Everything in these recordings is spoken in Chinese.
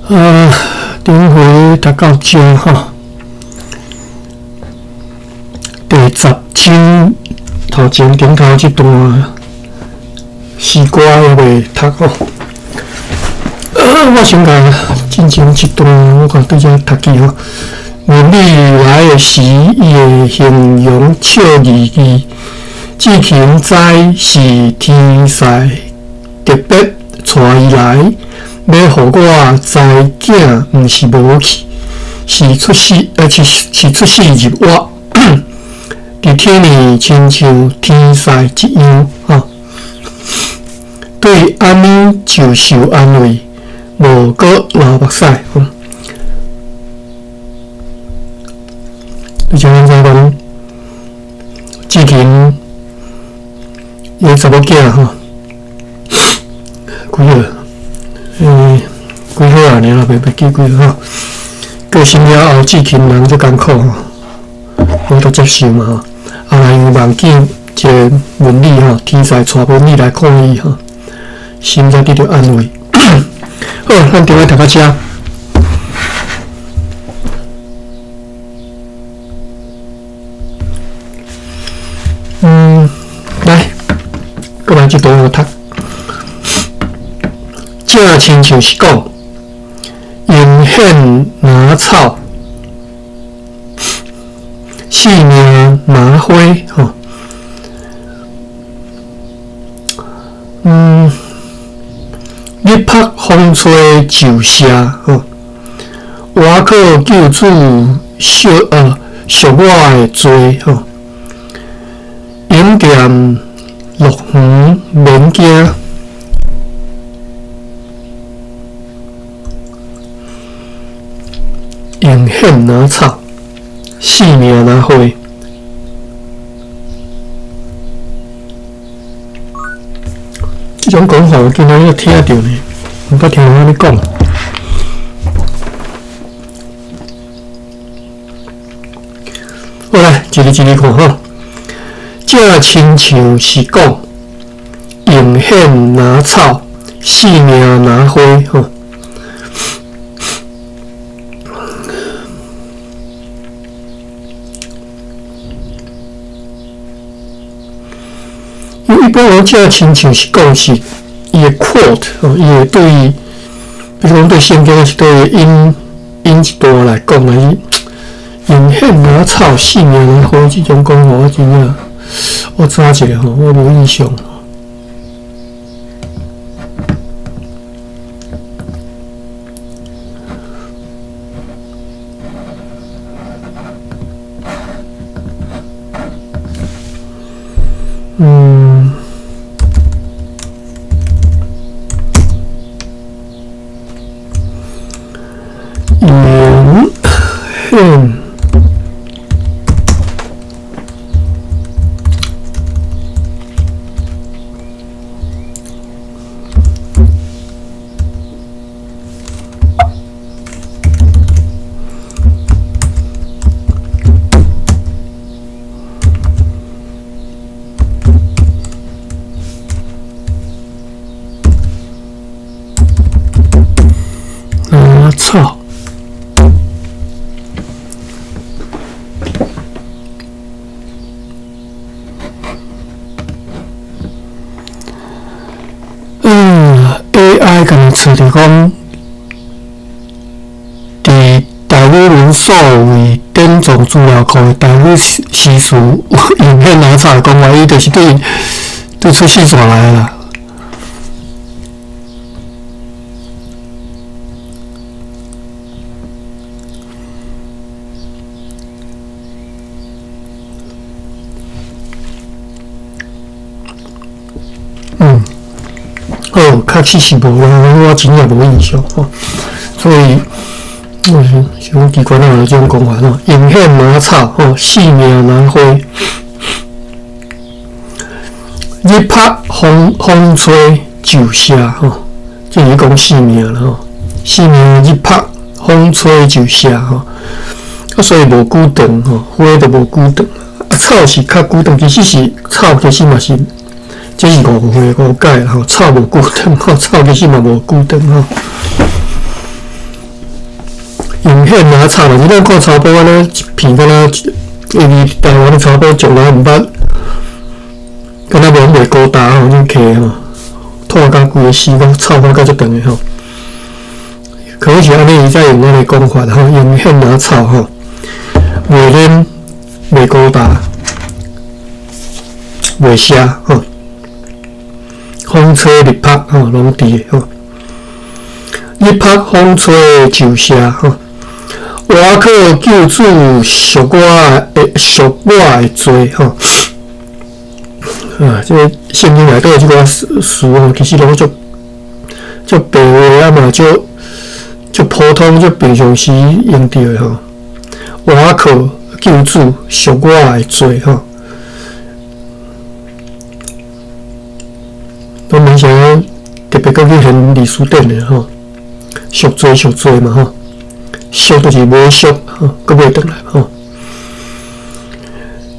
顶回读到这吼，第10章头前顶头这段诗歌还未读吼。我先甲进前一段，我看对遮读起吼。文理来的时，伊的形容笑字字，志勤知是天才，特别带伊来。要互我知囝，毋是无去，是出世入我。伫天里亲像天使一样，对安尼就受安慰，无搁流目屎。你像咱讲，志勤伊查某囝吼，几个？几岁啊？尔袂记几吼？过身了后，志勤人足艰苦吼，我都接受嘛吼。后来因望见一个文理吼，天才带文理来看伊吼，心才得到安慰。好，咱电话读到遮。来，过来这段我读。正亲像是讲，迎显拿草，四命麻花吼。日拍风吹就射吼，我靠救主惜我的罪吼。饮店落园免惊。迎显拿草，四命拿花。这种讲法，我今仔日听到呢，毋捌听人安尼讲。好来，一个看吼。正亲像是讲，迎显拿草，四命拿花吼。一般人正亲像是讲是伊的 quote 哦，伊会对于，比如讲对圣经是对引一段来讲啊，迎显拿草，四命拿花这种讲法，我真正我查一下吼，我无印象。操！AI 甲你找着讲，伫大语文所谓典藏资料库的大语诗词影片拿出来讲话，伊就是对出线索来啦。确实是无啦，我真也无印象吼，所以像机关啊这种讲法吼，迎显拿草吼，四命拿花，日拍风吹就射吼，这是讲四命啦吼，四命日拍风吹就射吼，所以无久长吼，花都无久长，草是较久长，其实是草其实嘛是。这是误会误解吼，草无固定吼，草其实嘛无固定吼。影片拿草嘛，你咱看草包安尼一片，敢若因为台湾的草包从来毋捌，敢若无袂高大吼，种摕吼，拖甲规个丝甲草甲足长的吼。可是安尼伊再用咱的讲法吼，影片拿草吼，袂恁袂高大，袂瞎吼，风吹日晒吼，拢伫吼。日晒风吹就瞎吼。我靠救主属我的罪吼。啊，这圣经内底即个词吼，其实拢足白话啊嘛，足普通、足平常时用到的吼。我靠救主属我的罪吼。我们想要特别讲去很历史典的吼，赎罪嘛吼。俗就是无俗吼，阁袂转来吼。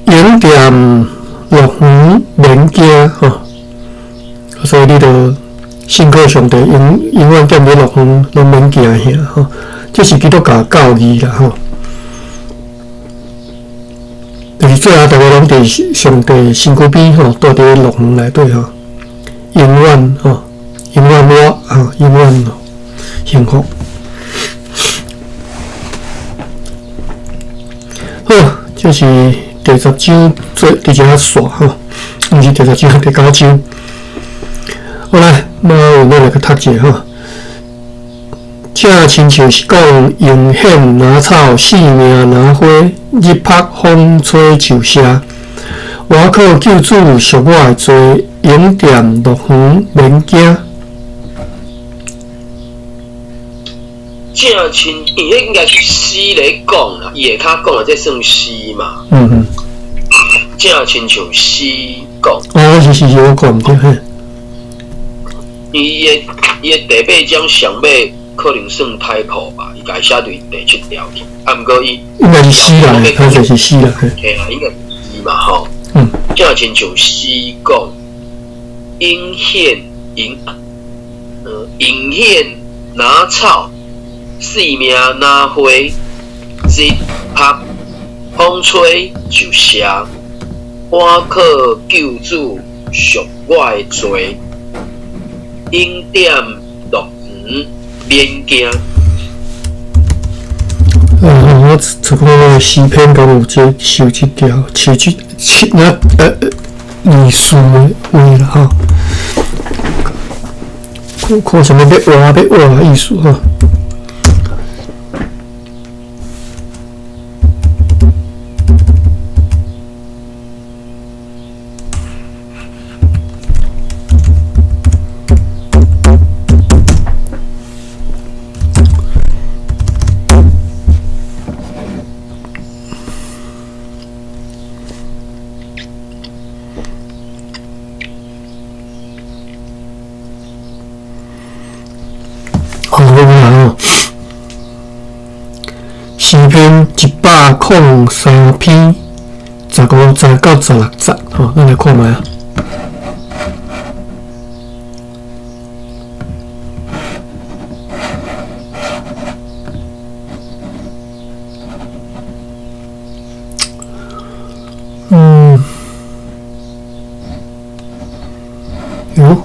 永店乐园免惊吼，所以你着信靠上帝，永远踮伫乐园拢免惊吓吼。这是基督教教义啦吼。就是最后大家拢伫上帝身躯边吼，住伫乐园内底吼，永远吼，永远我吼，永远幸福。好，这是第10章第一下线吼，毋是第10章，第9章。好来，马上咱来去读者吼。正亲像是讲，用险拿草，性命拿花，日晒风吹就瞎。我靠救主赎我的罪，永踮乐园免惊。正亲，伊迄应该是诗来讲啦，伊下骹讲的这算诗嘛？正亲像诗讲。哦，是我讲毋对嘿。伊的第8章上尾可能算太谱吧，伊家写对第7条去，啊，毋过伊应该是诗啦，他就是诗啦，嘿。嘿啊，应该是诗嘛吼。正亲像诗讲，阴险拿草。性命拿花，日晒风吹就瞎。我靠救主赎我的罪，永踮乐园免惊。我这个诗篇敢有这修这条，艺术的话啦吼。看什么要画的艺术吼。诗篇103篇，15节到16节，吼，咱来看卖啊。哟，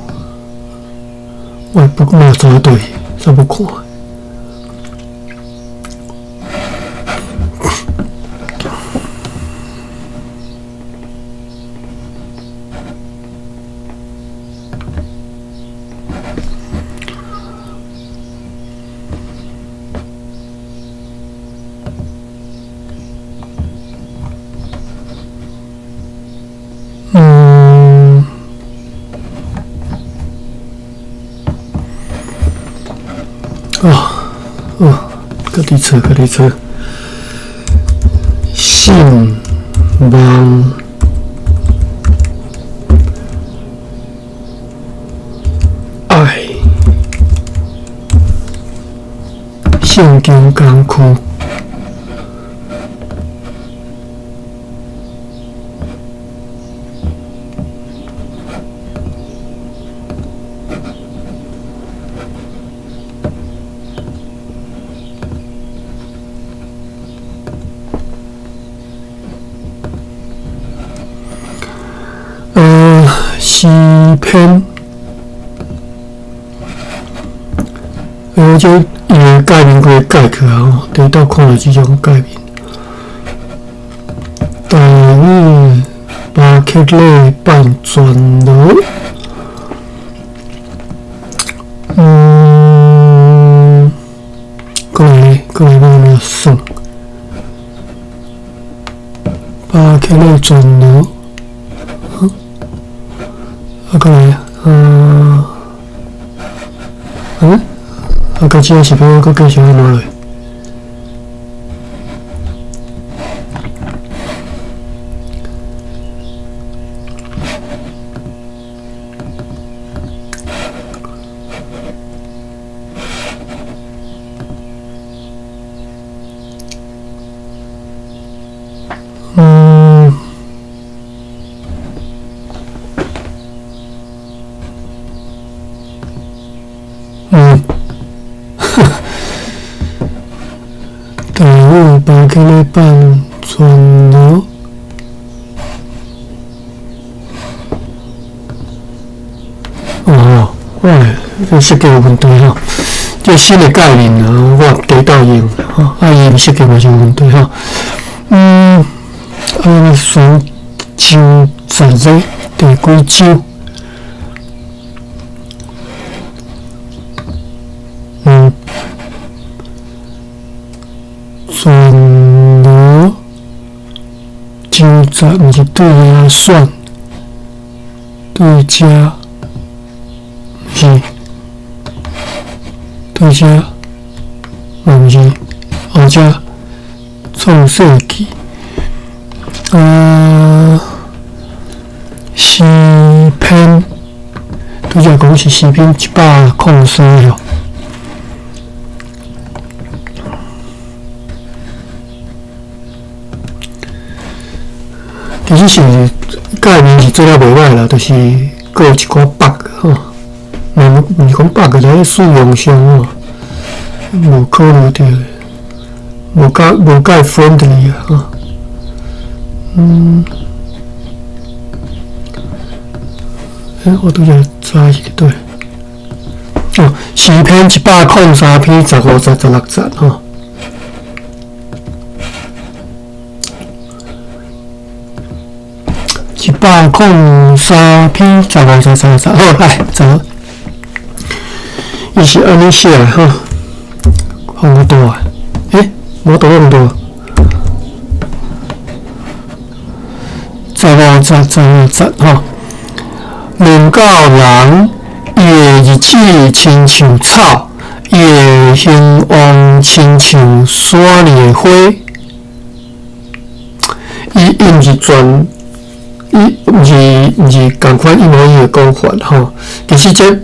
我不过查对，怎么看？各地车，信望爱，圣经工区。诗篇，就伊个界面过改去啊，得到看到这种界面。大雨巴克勒半转罗，过来要算，巴克勒转罗，过来个只是要个继续安怎落？大雨巴克勒半转罗，这设计有问题吼，这新的概念啊，我得到用吼，伊设计嘛是有问题吼，选州十个第几州？转罗州十，毋是对遐选，对遮，毋是对遮，毋是后遮创世纪，诗篇，对遮讲是诗篇103了。其实是概念是做了袂歹啦，就是搁有一寡 bug 吼，毋是讲 bug， 在使用上吼，无考虑到，无介 friendly 啊吼，我拄则查是对，诗篇103篇15节16节吼。103篇15节16节，好来走。伊是安尼写的吼，放我倒啊？无倒用倒。15节吼，论到人，伊的日子亲像草，伊的兴旺亲像山里的花，伊毋是全。毋是共款一模一样的讲法吼，其实这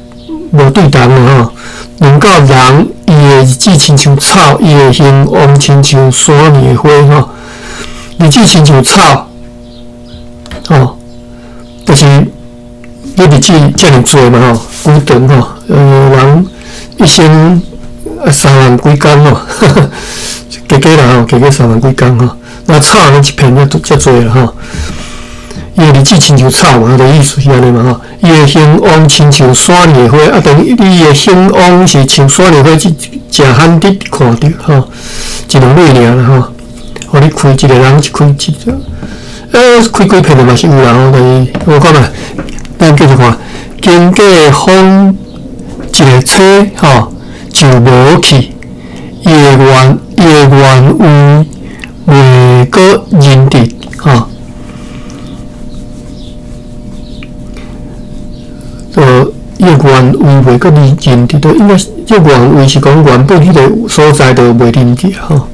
无对同的吼。论到人，伊的日子亲像草，伊的兴旺亲像山里的花吼。日子亲像草，吼，就是你日子遮尔多嘛吼，久长吼，人一生3万几工吼，加啦吼，加3万几工吼。那草呢一片遮多啦吼。伊的日子亲像草嘛，就意思是安尼嘛吼。伊的兴旺亲像山里的花，等于伊的兴旺是像山里的花，真罕得看到吼，一两蕊尔啦吼。互你开一个人一开一个，开几片的嘛是有啦吼。但是我看嘛，咱继续看，经过风一个吹吼，就无去，伊的原位袂阁认得吼。伊个原位袂阁认得到，应该这原位是讲原本迄个所在就袂认得吼。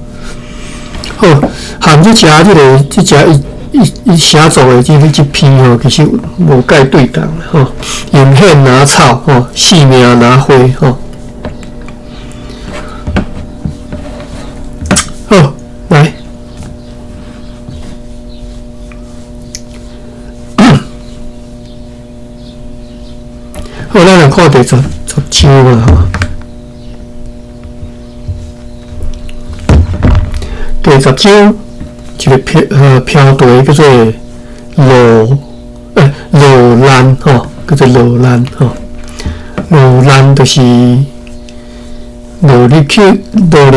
好，含这只伊写作的这篇吼，其实无介对同吼。用血拿草吼，性命拿花吼。好，来。好，咱来看第10章嘛吼。第10章一个飘带叫做罗兰叫做落难吼。落难就是落入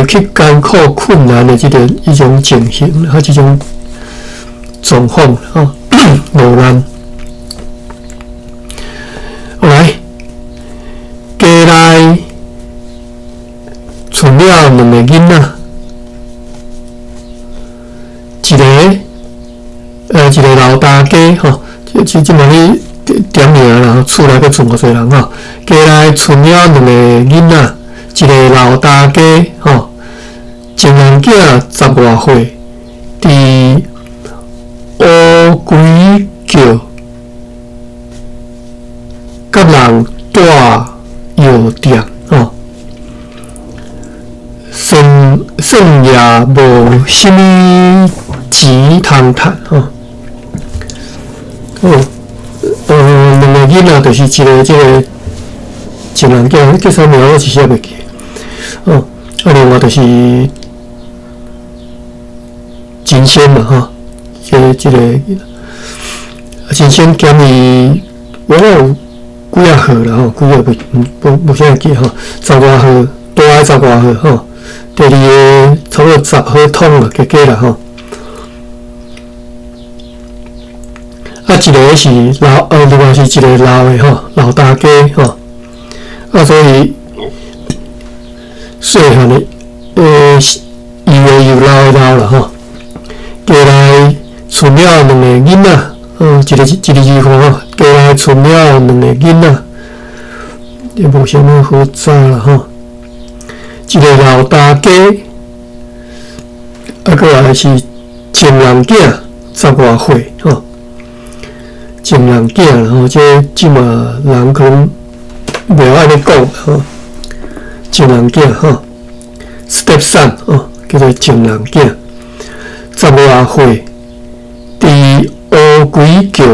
去艰苦困难的一种情形，和这种状况吼，落难。后来，家内存了2个囡仔，一个老大家吼，即嘛咧点名啦，厝内佫存偌侪人吼，家内存了2个囡仔，一个老大家吼，情人囝10外岁，伫乌龟桥。甲人住药店吼，算也无啥物钱通趁吼。2个囡仔就是一个情人囝，叫啥名我一时也袂记。另外就是金仙嘛吼，这个金仙兼伊我有。几啊号啦吼，几啊无啥记吼，10外号，大个10外号吼，第二个差不多10号通啦，加啦吼。一个是另外是一个老的吼，老大家吼，所以细汉的又老啦吼，家内存了2个囡仔。一个字看吼，家内存了2个囡仔，也无啥物好早啦吼。一个老大家，过来是情人囝10外岁吼，情人囝啦吼，即嘛人可能袂安尼讲吼，情人囝吼 ，stepson 吼，叫做情人囝，10外岁，伫乌龟桥，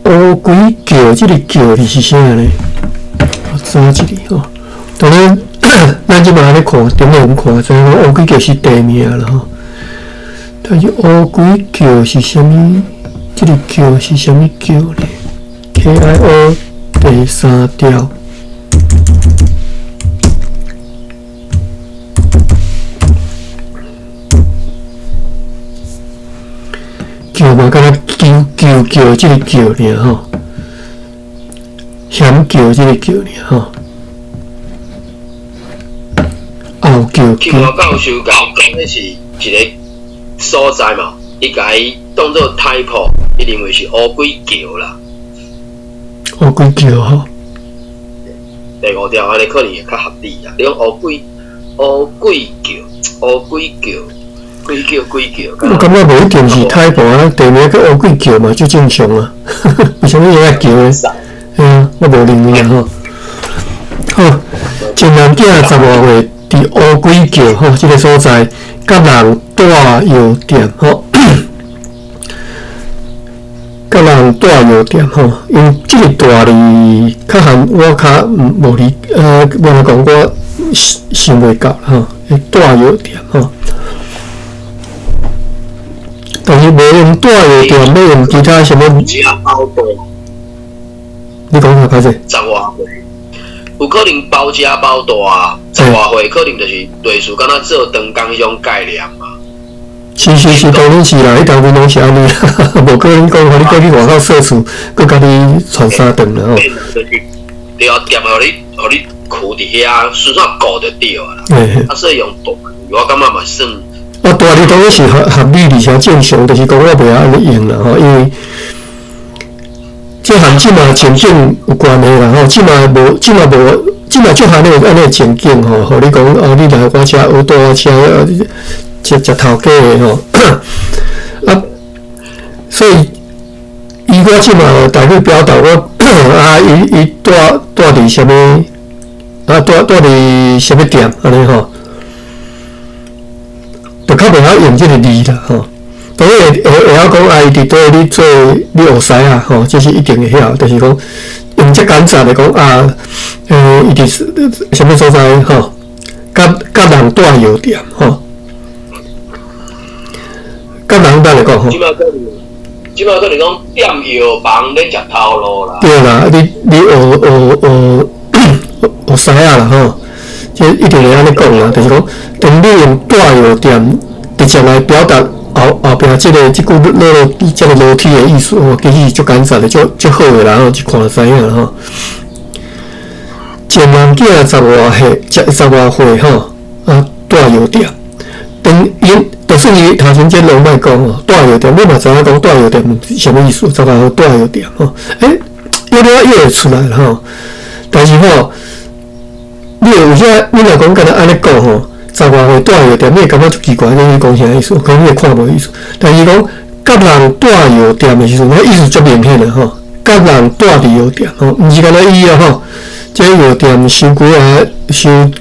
乌龟桥，这个桥是啥呢？我查一下吼。当然，咱即马咧看，点样看，知影乌龟桥是地名啦吼。但是乌龟桥是啥物？这个桥是啥物桥呢 ？KIO 第3条。桥嘛，敢若桥，这个桥尔吼，险桥这个桥尔吼，后桥。去我教授讲，那是一个所在嘛，伊甲伊当做台埔，伊认为是乌龟桥啦。乌龟桥吼。第5条安尼可能会较合理啊。你讲乌龟桥。龟桥，我感觉无一定是太婆啊，地名叫乌龟桥嘛，就正常啊。为什么要桥呢？我无认为啊吼。好，情人囝10外岁，伫乌龟桥吼，这个所在，甲人住药店吼，甲人住药店吼，因为这个大字较含我较无理，我来讲我想袂到吼，住药店吼。但是无用大药店，要用其他什么？你讲下歹势。10外岁，有可能包家包大啊。10外岁可能就是类似敢若做长工迄种概念嘛。是，当然是啦，迄当然拢是安尼啦，无可能讲，互你过去外口社畜，佮甲你传三顿啦吼。对啊，店互你徛伫遐，顺便顾就对啦。所以用大，我感觉嘛算。大字当然是合理，而且正常，就是讲我袂安尼用啦吼，因为这和即嘛情景有关系啦吼，即嘛就和你安尼情景吼，互你讲你来我遮学大我遮食头家的吼，所以我即嘛大概表达我伊住伫啥物住伫啥物店安尼吼。就较袂晓用这个字啦吼，当然会晓讲伊伫倒你做你学师啊吼，这是一定会晓，就是讲用这简单来讲伊伫什么所在吼，甲人住药店吼，甲人来讲吼。即摆可能讲点药房咧食头路啦。对啦，你学师啊啦吼，即一定会安尼讲啦，就是讲，当你用大药店直接来表达后壁即句即个裸体的意思吼，其实是足简单的，足好的啦吼，一看就知影啦吼。前两囝10外岁吼，大药店，就算伊头前这拢莫讲吼，大药店，你嘛知影讲大药店是啥物意思？10外岁大药店吼，有了又会出来了吼，但是吼。你有些，你若讲敢若安尼讲吼，10外岁大药店，你会感觉足奇怪，你讲啥意思？可能你会看无意思。但是讲甲人大药店的时阵，意思足明显的吼。甲人大伫药店吼，毋是敢若伊啊吼，即个药店收几啊，收1、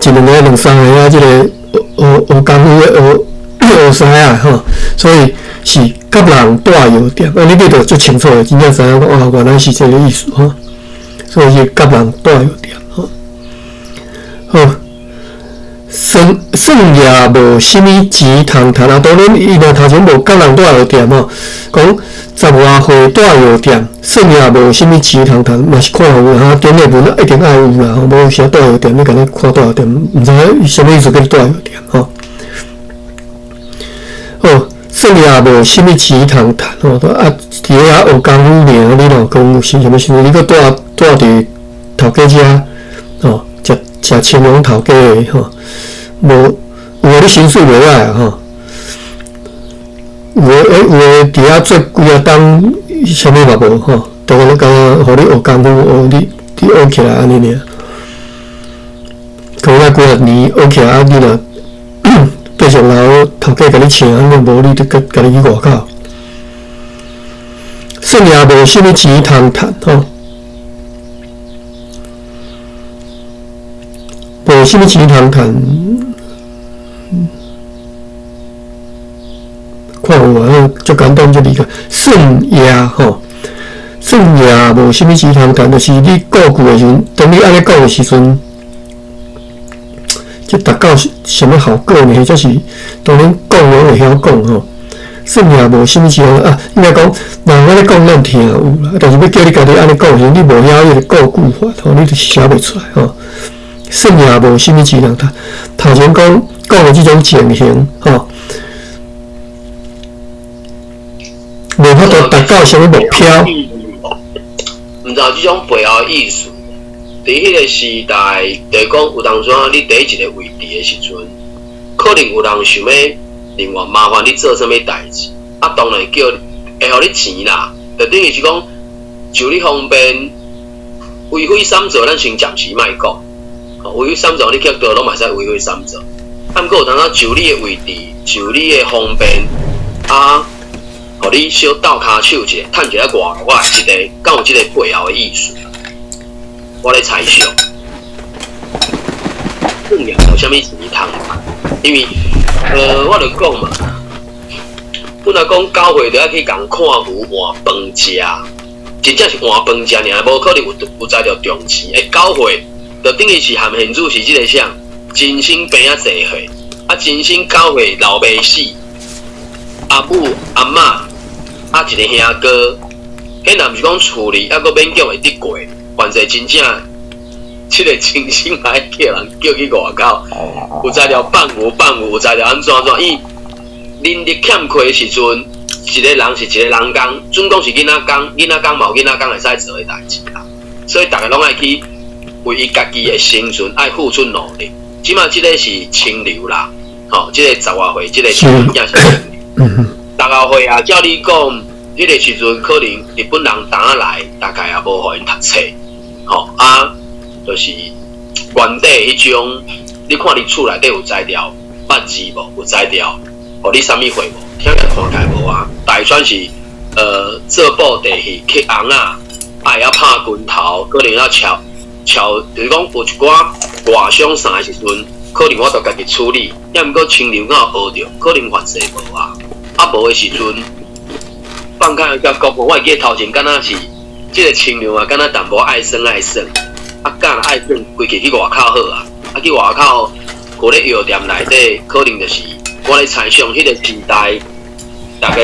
2个、2、3个啊，即个学功夫的学师啊吼，所以是甲人大药店。你这就足清楚的，真正知影讲原来是这个意思吼。所以是甲人大药店吼。好，算也无啥物钱通赚啊！当然，伊若头前无甲人大药店吼，讲10外岁大药店，算也无啥物钱通赚，嘛是看有啦。中内文一定爱有啦，无啥大药店，你敢若看大药店，毋知影啥物意思叫大药店吼。哦，算也无啥物钱通赚吼，伫遐学功夫尔，你若讲是啥物事？你搁住伫头家遮吼。食青龙头家的吼，有诶你薪水袂歹啊吼，有诶伫遐做几啊冬，啥物嘛无吼，当然讲互你学功夫，你学起来安尼尔，讲几啊年学起来，你若继续留头家甲你请，安尼无你就甲你去外口，算也无啥物钱通赚吼。无啥物钱通赚，看有啊，足简单足理解。算也吼，算也无啥物钱通赚，就是你顾句的时阵，当你安尼讲的时阵，即达到啥物效果呢？或者是当然讲拢会晓讲吼。算也无啥物钱啊，应该讲人安尼讲咱听有啦，但是要叫你家己安尼讲的时阵，你无晓迄个顾句法吼，你就写袂出来吼。算也无啥物钱通赚，头前讲的即种情形吼，无法度达到啥物目标。毋知道即种背后意思，伫迄个时代，就是讲有当时你第一个位置的时阵，可能有人想要另外麻烦你做啥物代志，当然叫会互你钱啦，就等于是讲就你方便为非三者，咱先暂时莫讲。为非三者，你去倒拢嘛使为非三者。毋过有当就你的位置，就你的方便，互你小斗骹手一下，趁一个外，我一个敢有即个背后的意思。我咧猜想，算也无啥物钱通赚，因为我就讲嘛，本来讲教会就要去共看牛换饭食，真正是换饭食尔，无可能有在着重钱的教会。就等于是含现主是即个啥，真心病啊济岁，真心教会老爸死，阿母阿嬷，一个兄哥，迄若毋是讲处理，还阁勉强会得过，反正真正，即个真心来叫人叫去外口，有材料放有，有材料安怎，伊能力欠缺的时阵，一个人是一个人工，准讲是囡仔工，囡仔工嘛有囡仔工会使做的代志啦，所以大家拢爱去。为伊家己的生存，爱付出努力。即马即个是清流啦，吼，即个10外岁，即个是真正是清流。10外岁啊，照你讲，迄个时阵可能日本人打来，大概也无互因读册，吼就是原底迄种，你看你厝内底有材料，捌字无？有材料，互你啥物货无？听起来看起来无啊。大川是做布地去刻红啊，会晓拍拳头，可能要敲，就是讲有一寡外伤啥的时阵，可能我着家己处理，也毋过清流敢有学着，可能反势无啊。无的时阵，放开甲国我会记头前敢若是即个清流啊，敢若淡薄爱耍，敢爱耍，规气去外口好啊。去外口，互咧药店内底，可能就是我咧猜想迄个时代，大家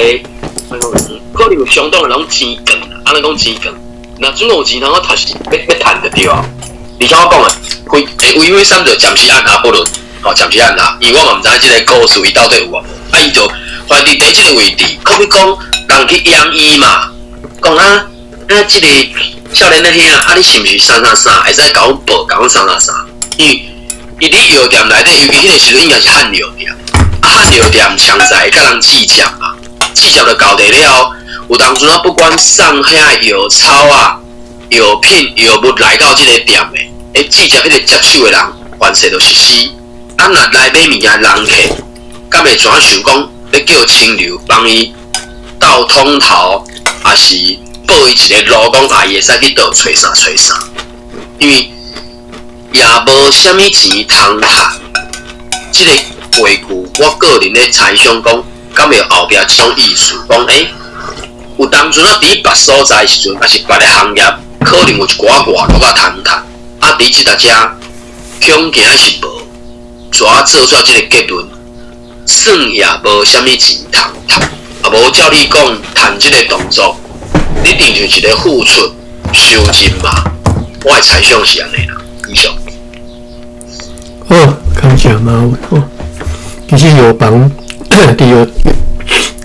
可能相当的拢钱梗啦，安尼讲钱梗。那准有钱通我读是要趁着对啊。而且我讲啊，微微三就暂时按下不论，暂时按下，因为我嘛毋知即个故事伊到底有啊无。伊就怀伫伫即个位置，可比讲人去养伊嘛，讲即个少年的兄啊，你是毋是啥，会使甲阮报，甲阮啥？因为伊伫药店内底，尤其迄个时阵应该是汉药店，汉药店常在甲人计价嘛，计价就交代了，有当阵不管送遐药草啊、药品、药物来到即个店的，计价迄个接手的人，关系就是死。若来买物件人客，敢会怎想讲要叫清流帮伊倒通头，还是报伊一个路，讲伊会使去倒找啥？因为也无啥物钱通赚。即个话句，我个人咧猜想讲，敢会有后壁即种意思，讲有当阵伫别所在时阵，还是别个行业，可能有一寡外国啊通赚，伫即搭遮恐惊是无，怎做出即个结论？算也无啥物钱通赚，啊无照你讲，赚即个动作，你定就是一个付出收入嘛。我的猜想是安尼啦，以上。感谢马文其实药房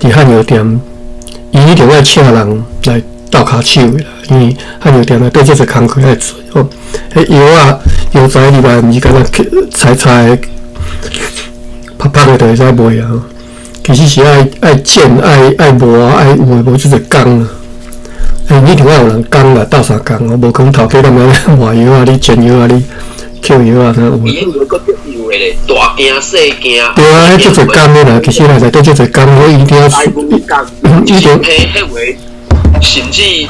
伫汉药店，伊一定要请人来倒骹手的啦，因为汉药店内底即个工课爱做迄药材里面毋是干那采拍的就会使卖啊。其实是爱剪、爱磨、爱有诶无即个工啊。你一定要有人工啦，斗相工无可能头家踮咧卖药啊，你剪药啊，你扣药啊，啥有。伊迄个搁足有诶咧，大件细件。对啊，迄足侪工诶啦，其实内底足侪工，我一定要。以前迄回，甚至你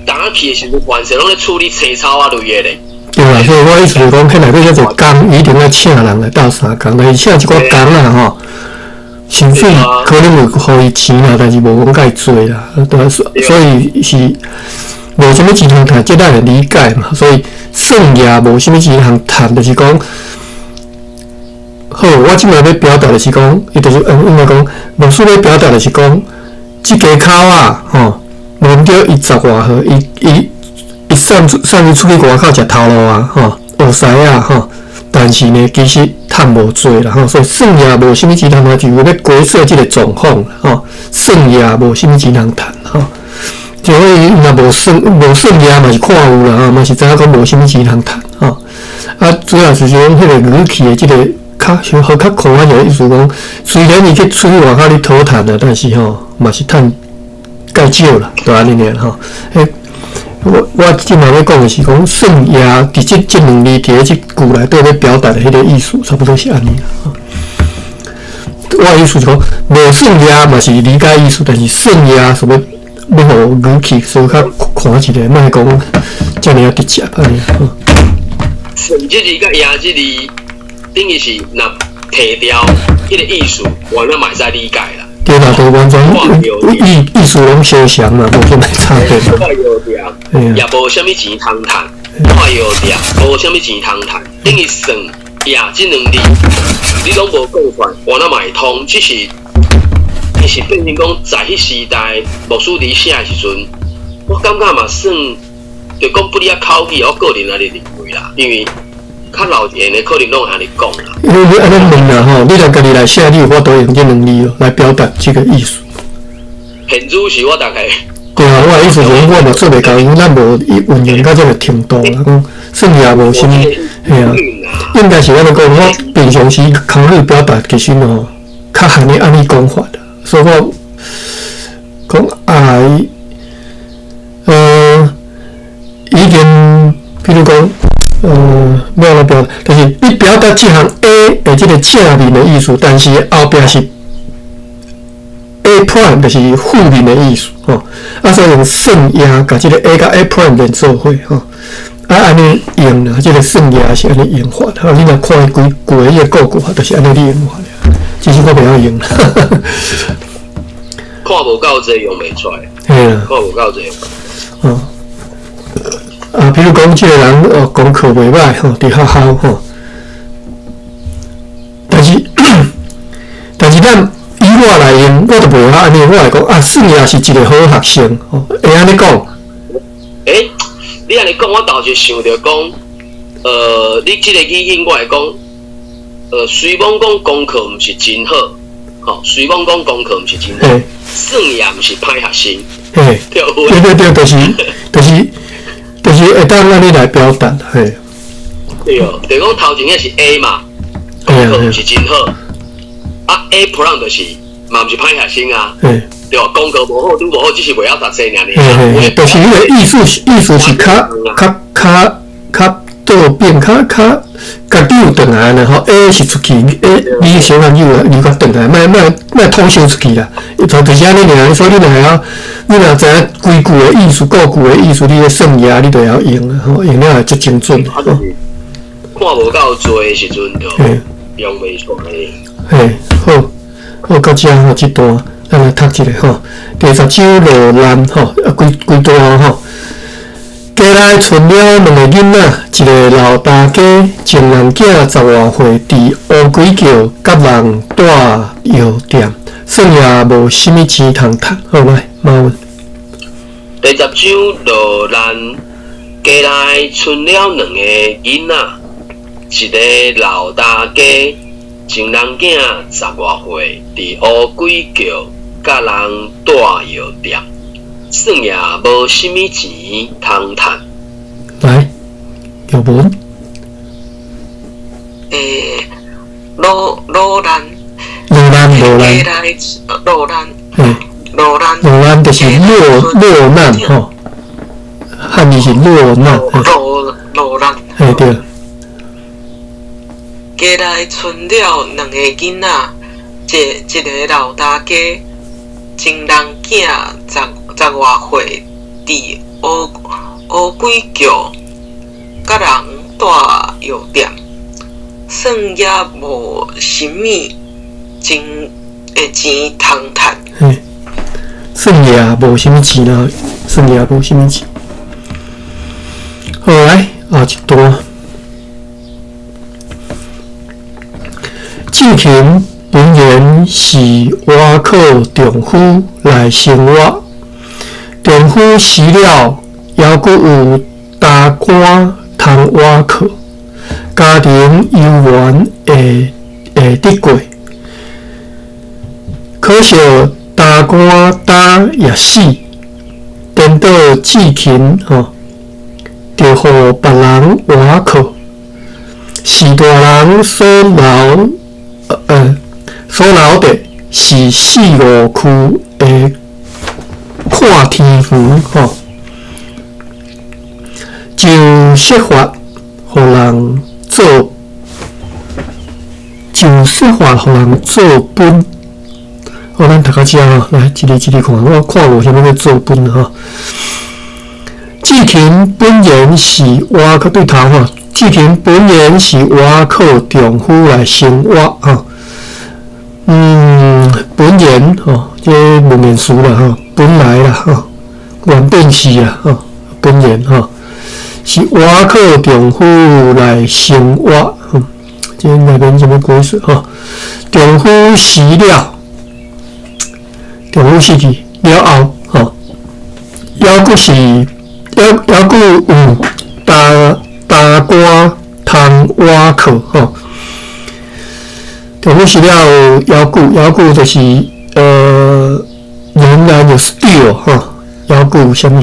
打去诶时阵，完全拢咧处理青草啊类诶咧。对啦，所以我意思是讲，迄内底足侪工，一定要请人来斗相工，但是请一寡工啦吼。薪水可能有互伊钱啦，但是无讲介多啦，对，所以是无啥物钱通赚，这咱会理解嘛。所以算也无啥物钱通赚，就是讲，好，我即摆要表达的是讲，伊就是应该讲，老师要表达的是讲，即家口啊，吼，免着伊10外号，伊送出去外口食头路啊，吼，学师啊，吼。但是呢，其实赚无多啦吼，所以算也无啥物钱通赚，就要规划即个状况啦吼。算也无啥物钱通赚吼，所以若无算也嘛是看有啦吼，嘛是知影讲无啥物钱通赚吼。啊，主要是讲迄个语气的即个较宽啊，就意思讲，虽然伊去出去外口咧讨赚啦，但是吼嘛是赚介少啦，就安尼尔吼。我即摆要讲的是讲，算也伫即两字伫即句内底要表达的迄个意思，差不多是安尼啦。我的意思是讲，无算也嘛是理解意思，但是算也什么要互语气稍较宽一点，莫讲遮尔啊直接安尼。算即字甲也即字，等于是若摕掉迄个意思，我那嘛会使理解啦。对啦，就完全意思拢相像啦，无啥物差别。也无啥物钱通赚，看药店无啥物钱通赚，等于算也即两字，你拢无讲出来，我那嘛会通，只是其实变成讲在迄时代，牧师伫写的时阵，我感觉嘛算，就讲不哩啊口语，我个人安尼认为啦，因为较老一点的可能拢安尼讲啦。因为你安尼问啦吼，你若家己来写，你有法度用这两字来表达这个意思。现主是我大概。对啊，我的意思是讲，我嘛做袂到，因为咱无运用到这个程度啦，讲算也无啥物，嘿啊，应该是安尼讲，我平常时口语表达其实吼，较含咧安尼讲法的，所以我讲已经，比如讲。没有表达，但是你表达这项 A 的这个正面的意思，但是后边是 A prime， 就是负面的意思吼。所以用算也甲这个 A 甲 A prime 连做伙吼。安尼用啦，这个算也是安尼用法的。你若看规个迄个故事，就是安尼用法的。其实我袂晓用啦。看无够济用袂出来。嘿啦。看无够济。比如讲，这个人功课袂歹吼，伫学校吼，但是咱以我来用，我都袂啊，安尼我来讲啊，算也是一个好学生，会安尼讲。你安尼讲，我倒是想着讲，你即个语音我来讲，虽讲功课毋是真好，虽讲功课毋是真好，算也毋是歹学生。对，就是会当安尼来表达，嘿。对哦，就讲头前也是 A 嘛，功课毋是真好，啊 A plus 就是嘛毋是歹学生啊，对吧？功课无好，拄无好，只是袂晓读册尔。就是迄个意思是较倒变，较家己有转来呢吼 ，A 是出去 ，A 你小朋友你较转来，莫通伤出去啦。就是安尼尔，所以你若知影规句的意思、个句的意思，你的算牙你就要用啦，吼，用了会足精准。看无够多的时阵就用袂出来。好，到这吼，这段咱来读一下吼。第10首落难吼，规段吼。家内剩了2个囡仔，一个老大家，情人囝10外岁，伫乌龟桥甲人住药店，算也无啥物钱通趁。好来，马文。第10首落难，家内剩了2个囡仔。一个老大家，情人囝10外岁，伫乌龟桥甲人住药店，算也无啥物钱通趁。来，有文。落难，就是落难吼，汉语是落难。落难。对。家内剩了2个囡仔，一个老大家，情人囝10外岁，伫乌龟桥甲人住药店，算也无啥物钱通趁。算也无啥物钱啦，算也无啥物钱。好来，后一段。进行本源是挖靠丈夫来生活，丈夫死了，还阁有大官通挖靠，家庭悠然会得过。可惜大官打也死，等到至勤就互别人挖靠，是大人所留的是4、5区的看天园吼，就设法互人做本。好，咱读到这吼，来一个看，我看无啥物要做本吼。志勤本人是挖靠对头吼，志勤本人是挖靠丈夫来生活吼。本人这文言词啦吼，本来啦吼，原本是啦吼，本人是挖靠丈夫来生活这内面什么故事丈夫死了，丈夫死去了后还阁有大官通挖靠丈夫死了还阁就是仍然有 still 还阁有啥物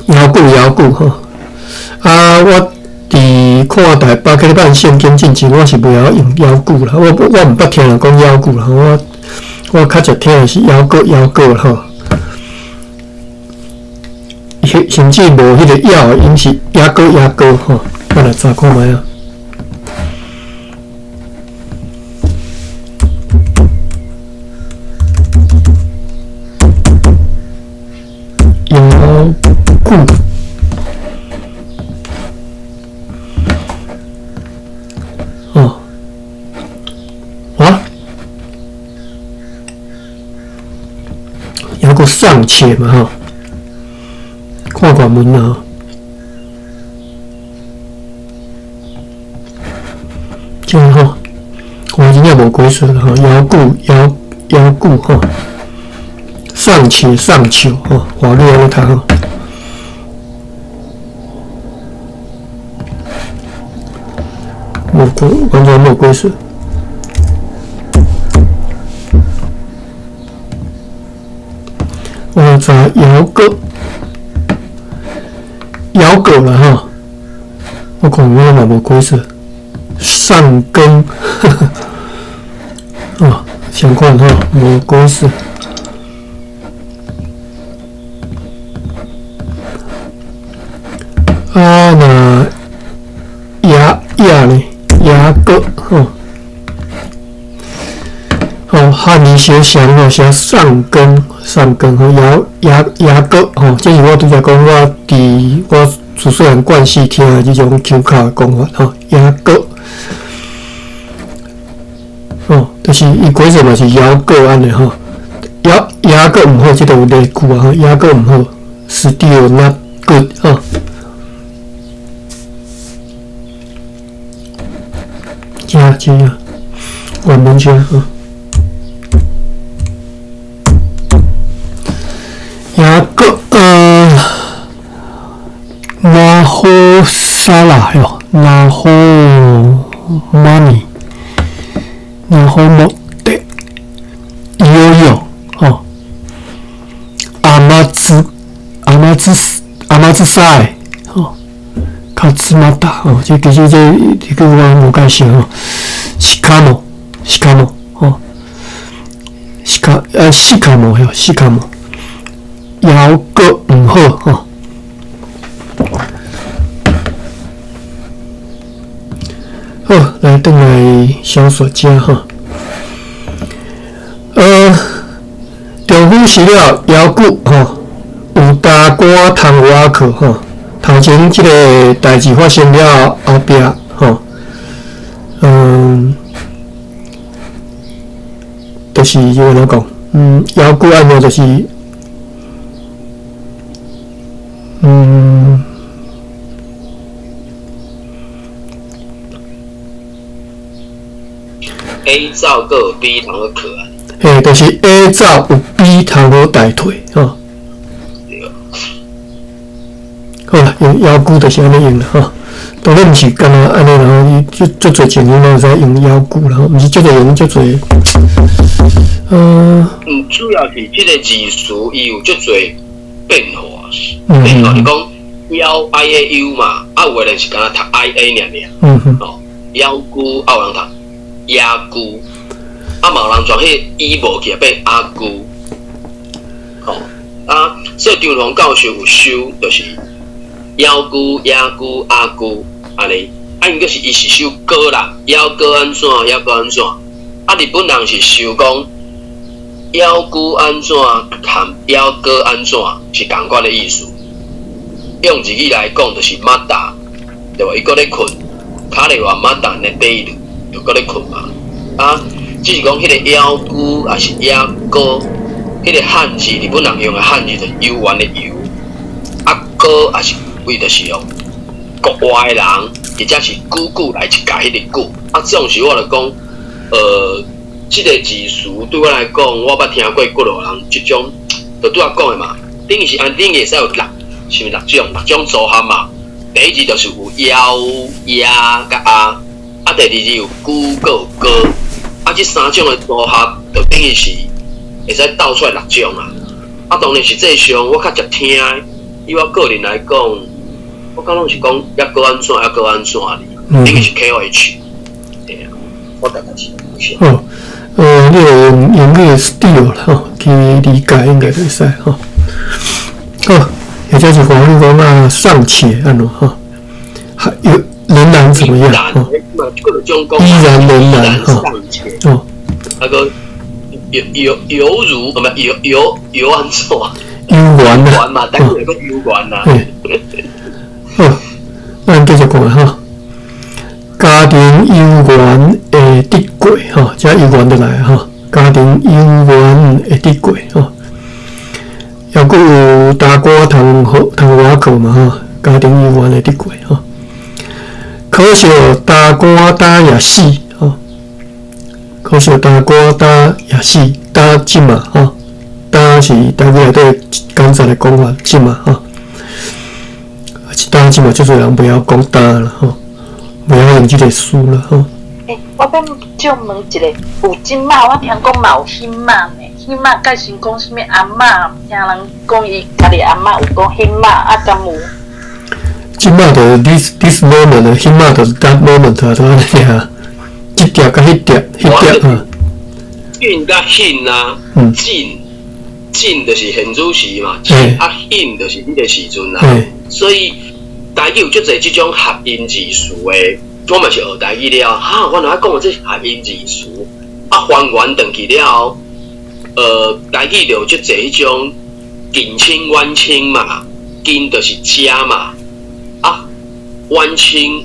还阁我伫看台北迄个办圣经进前，我是袂晓用还阁啦，我毋捌听人讲还阁啦，我较常听的是还阁啦甚至无迄个要的音是还阁我来查看觅啊。还阁尚且嘛看原文啊。这我真正无解释啦腰骨哈，尚且尚求哈，法律安尼读哈。完全没有规则。我查摇狗了哈，我看我嘛无规则，上根，啊，相关哈无规则。啊，那牙呢？牙哥哦，汉语写详哦，写上根哦，牙哥哦，这是我拄则讲我自细汉惯习听的这种腔口的讲法哦，牙哥哦，就是伊规则嘛是牙哥安尼吼，牙哥毋好，这都有例句啊吼，牙哥毋好 ，still not good 哦。加，我们加啊。牙个然后啥啦哟？然后 money， 然后目的有哦。阿妈子赛哦。卡兹马达哦，这其实这个我无解释哦。西卡莫哦，西卡莫，摇个唔好哦。好，来等来小说家哈。中午时了摇骨哈，有大歌通话课哈。头前即个代志发生了后壁吼，就是就安怎讲，摇骨案呢就是，A 照个有 B 通好课啊。嘿，就是 A 照有 B 通好代替吼。好啦，用腰骨就是安尼用啦吼，当然毋是干那安尼，然后足侪情形拢使用腰骨啦，毋是足侪用足侪。主要是即个字词伊有足侪变化，你讲腰 I A U 嘛，有个人是干那读 I A 尔，腰骨有人读牙骨，嘛有人转迄伊无起来变阿骨，所以张龙教授有修就是。腰骨、牙骨、阿骨，安尼，应该是伊是修歌啦，腰歌安怎，腰歌安怎？日本人是修讲腰骨安怎，含腰歌安怎是同款的意思。用日语来讲，就是马达，对吧？伊搁咧困，卡咧话马达咧第一就搁咧困嘛。只是讲迄个腰骨还是牙歌，迄个汉字日本人用的汉字就是游玩的游，歌还是。为就是用国外的人，或者是久来一改迄个久，这种是我来讲，这个字词对我来讲，我捌听过国外人这种，就拄仔讲的嘛，等于是安顶会使有六种组合嘛。第一字就是有腰、牙甲阿，第二字有久个有歌，这三种的组合，就等于是会使斗出来六种啊。当然实际上我较接听，以我个人来讲。我刚拢是讲要个安怎，等于是 KOH， 对啊，我大概是。你用那个 style 啦，吼，去理解应该会使吼。好，或者是讲你讲尚且安怎吼，还有仍然怎么样？依然仍然哈。那个犹如犹安怎？游玩嘛，但是有个游玩呐。好，咱继续讲哈。家庭游玩的得过哈，这游玩的来哈。家庭游玩的得过哈，还佫有大歌通话课嘛哈。家庭游玩的得过哈。可惜大歌打也死哈。可惜大哥大也是大即嘛吼，大是台语内底刚才的讲法即嘛吼，大即嘛就是人不要讲大了吼，不要用这个词了吼。我要问一个，有即马我听讲嘛有迄马呢，迄马介先讲啥物阿嬷，听人讲伊家己阿嬷有讲迄马啊，敢有？即马的 this moment， 迄马就是 that moment 啊，都安尼啊，一碟甲迄碟啊。训甲训啊，进就是现主时嘛，啊训就是迄个时阵啊，所以台语有足侪即种合音字词诶。我嘛是学台语了，我哪讲这合音字词，还原转去了，台语就有足侪迄种近亲、远亲嘛，近就是家嘛，远亲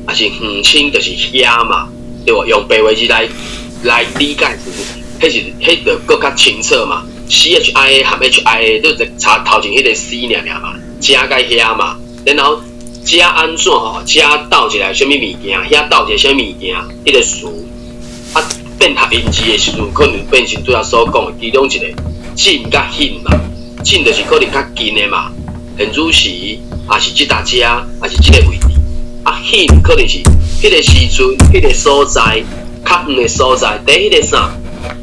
还是远亲就是遐嘛，对无？用白话字来理解迄就更较清楚嘛。CHIA 和 HIA 都是查头前迄个 C 尔嘛，家甲遐嘛，然后。遮安怎吼？遮斗一个什么物件？遐斗一个什么物件？迄个词变合音字的时阵，可能变成对我所讲的其中一个近甲近嘛。近就是可能较近的嘛，现主时也是即搭遮，也是即个位置。近可能是迄个时阵、迄个所在、较远的所在。第迄个啥？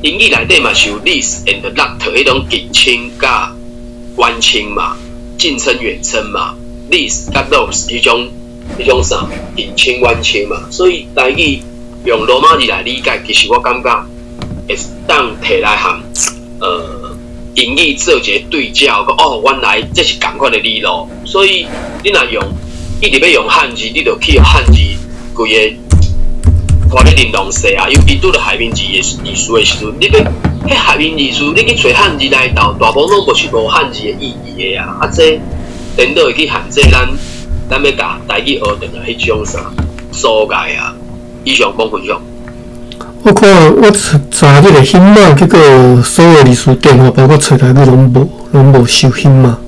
英语内底嘛是有 this and that 迄种近亲甲远亲嘛，近亲、远亲嘛。this 甲 those 迄种啥近亲远亲嘛，所以台语用罗马字来理解，其实我感觉会当摕来和英语做一个对照，原来这是同款的理路，所以你若用一直要用汉字，你就去汉字规个看你玲珑细啊，尤其拄到海面字的字词的时阵，你要迄海面字词，你去找汉字来斗，大部分拢无是无汉字的意义的啊，这。颠倒会去限制咱要教台语学着迄种啥所在啊，以上讲分享。我看我查这个新马，结果所有历史电话，包括找台语拢无收新马。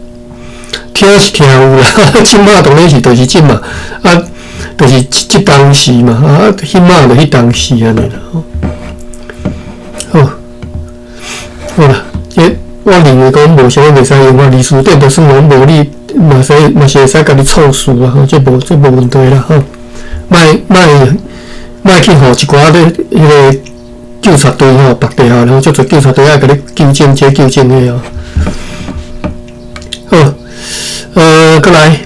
听是听有啦，新马当然是就是即嘛，就是即当时嘛，新马就迄当时安尼啦。好啦，我认为讲无啥袂使用啊，历史电就算拢无你。嘛是会使家己创词啊，这无问题啦吼。莫去互一寡咧迄个纠察队吼绑地下，然后叫做纠察队爱甲你纠正这纠正迄哦。好，过来，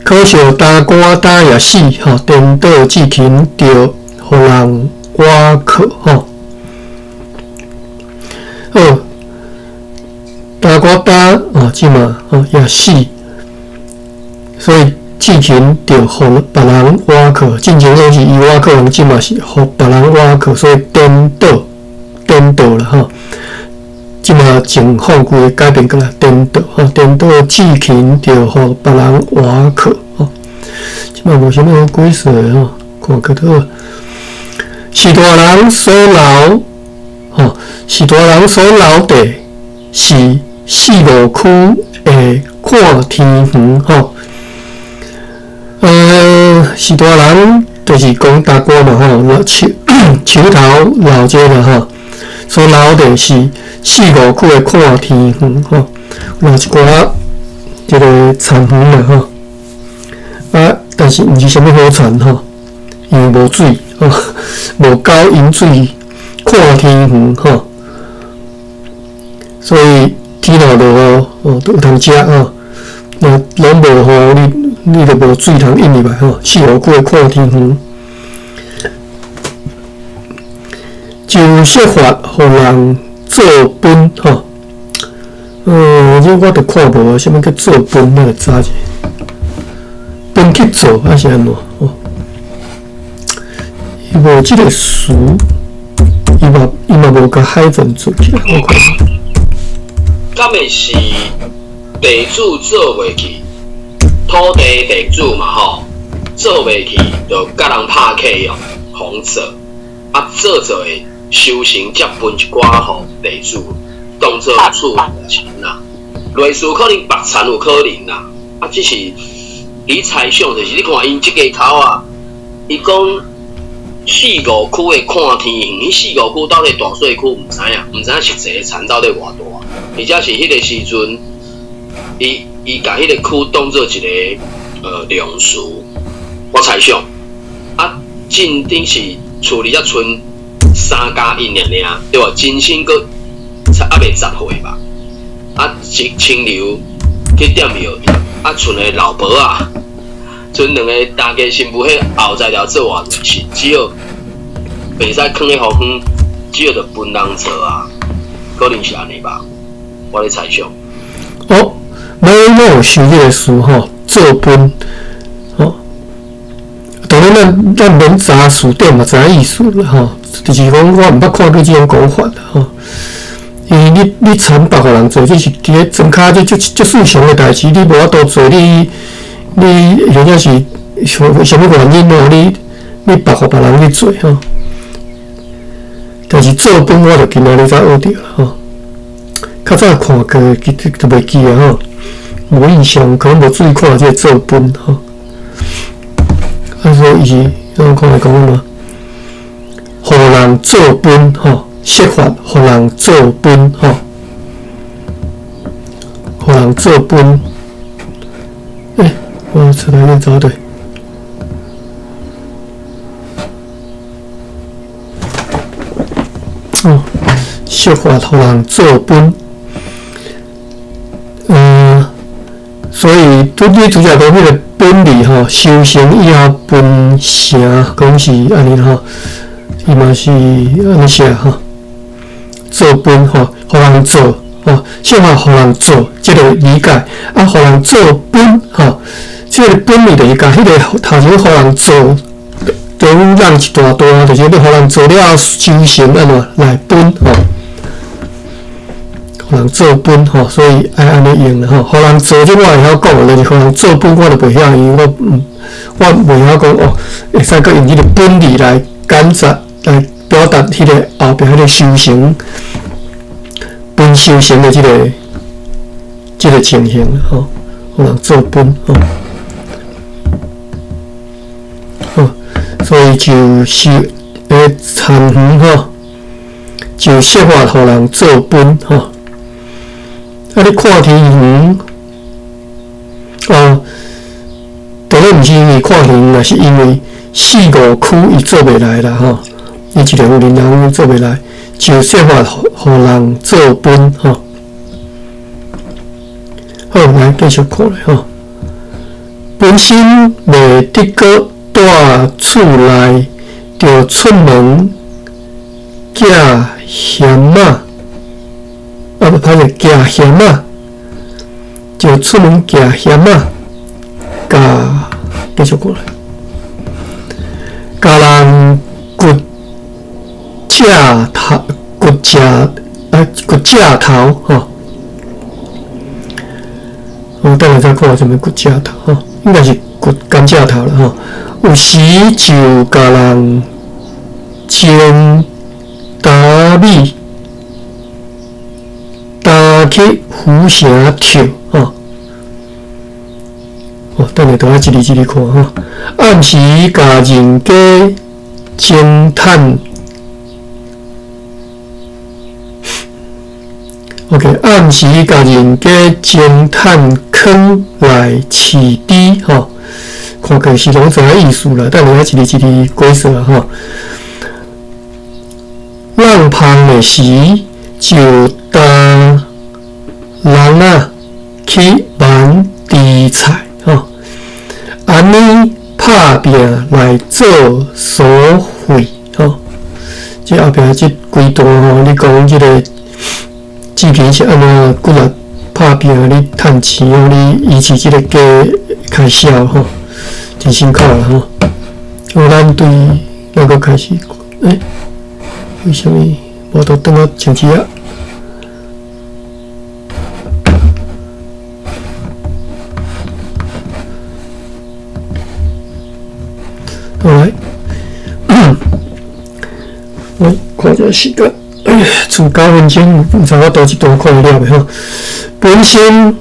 可惜大官大也死吼，颠倒志勤着互人挖克吼。好。大哥大即嘛也死，所以志勤就互别人挖克，进前拢是伊挖克，人即嘛是互别人挖克，所以颠倒了吼。即嘛情况规个改变过来，颠倒志勤就互别人挖克吼。即嘛无啥物鬼说吼，看个好。是大人所留吼，是大人所留地是。四路区的看天园吼，是大人就是讲大哥嘛吼，树头留这啦吼，所留的是四路区的看天园吼，留一寡这个田园嘛吼，但是毋是啥物好田吼，因为无水吼，无够饮水看天园吼，所以。天若落雨，有通食吼。若拢无雨，你就无水通饮入来吼。四路区的看天园，就设法互人做本吼。这我都看无，啥物叫做本？我来查者。本去做还是安怎？伊无即个词，伊嘛无甲海粉做起来，我看。敢会是地主做袂去，土地地主嘛吼，做袂去就甲人拍客用红做，做会修行接分一寡吼地主当做厝钱啦，类似可能白田有可能啦，只是理财上就是你看因即家口啊，伊讲4、5区的看天形，迄4、5区到底大细区毋知影实际的田到底偌大，而且是迄个时阵，伊甲迄个区当做一个粮食，我猜想，啊，正顶是厝里才剩3加1尔，对吧？真心阁还未10岁吧，啊，清流去点药，啊，剩的老婆啊。剩2个大家新妇，迄后在了做偌侪事，只要袂使囥咧互远，只要着分人做啊，可能是安尼吧，我咧猜想。哦，我有想迄个事吼，做分，吼，当然咱免查词典嘛，知影意思啦吼，就是讲我毋捌看过即种讲法啦吼。因为你田别互人做，这是伫咧庄骹这足正常诶代志，你无法度做你或者是什么原因哦？你别互别人去做吼，但是做本我就今仔日才学着啦吼。较早看过，就袂记啊吼，无印象，可能无注意看这个做本吼。啊，所以伊是咱看来讲嘛，互人做本吼，设法互人做本吼，互人做本。我出来念找对。设法互人做本。所以你主要讲迄个本理吼，修行以后分成，讲是安尼吼，伊嘛是安尼写吼，做本吼，互人做吼，设法互人做，即个理解啊，互人做本吼。即个本理就是甲迄个头前互人做，都让一大段，就是你互人做了修行安怎来本吼，互人做本吼，所以爱安尼用啦吼。互人做即我会晓讲，就是互人做本我就袂晓，因为我袂晓讲哦，会使阁用即个本理来感察来表达迄个后壁迄个修行本修行的即个情形吼，互人做本吼。所以就是田园吼，就设法互人做本吼。啊，你看天园，当然毋是因为看天园，也是因为4、5区伊做袂来啦吼，伊一个有人做袂来，就设法互人做本吼。好，来继续看咧吼，本身袂得个。住厝内，就出门寄嫌仔，歹势寄嫌仔，就出门寄嫌仔，继续过来，甲人骨架头，骨架头吼。我等下再看什么骨架头吼，应该是骨甘蔗头啦吼。有时就甲人将打米，打去虎城跳吼。等下倒仔一字看吼。暗时甲人家侦探 ，OK， 暗时甲人家侦探坑来饲猪吼。看起是拢知影意思啦，等下一字解说啦吼。浪芳的时就搭人啊去忙猪菜吼，安尼拍拼来做所费吼。即后壁即规段吼，你讲即个志平是安怎骨力拍拼你趁钱哦，你维持即个家开销吼。真辛苦啦吼！咱对那个开始，为什么无都等到前期啊？好来，我看一下时间，剩9分钟，毋知我倒一段看了未吼？本身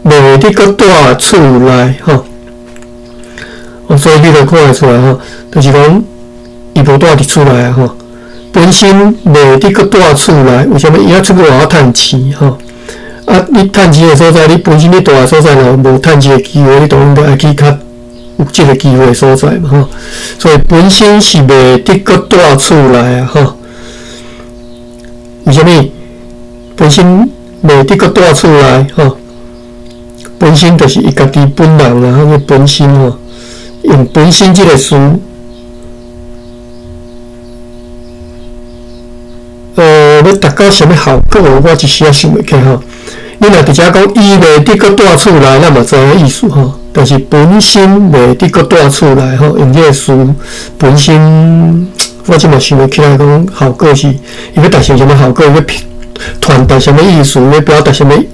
袂伫个住厝内吼。所以你就看会出来吼，就是讲，伊无住伫厝内啊吼，本身袂伫个住厝内，为什么伊要出去外口趁钱吼？啊，你趁钱的所在，你本身你住的所在若无趁钱的机会，你当然就爱去较有即个机会的所在嘛吼。所以本身是袂伫个住厝内啊吼。为什么？本身袂伫个住厝内吼，本身就是伊家己本人啊，迄本身吼，用本身即个词。要达到什么效果？我一时也想袂起吼。你若直接讲伊袂伫个住厝内，咱嘛知影意思吼。但是本身袂伫个住厝内吼，用这个词本身，我即嘛想袂起来讲效果是，伊要达成什么效果？伊要传达什么意思？要表达什么意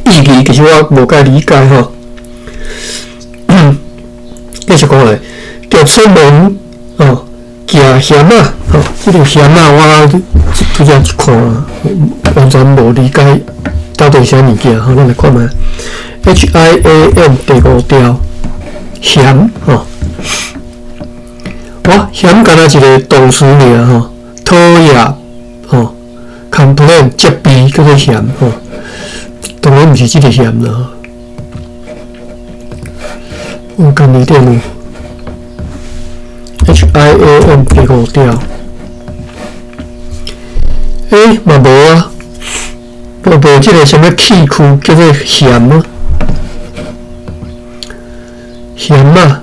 义？其实我无解理解吼。继续讲来，叫出门哦。行险啊，吼，这个险啊，我拄则一看，完全无理解到底啥物件，吼，咱来看觅 HIAM 第5条，险，吼，哇，险敢若一个动词尔，吼，讨厌，吼 ，complain 责备叫做险，吼，当然毋是即个险啦，我干你点咯。HIAM 第5条，嘛无啊，无即个什么器区叫做咸啊，咸啊，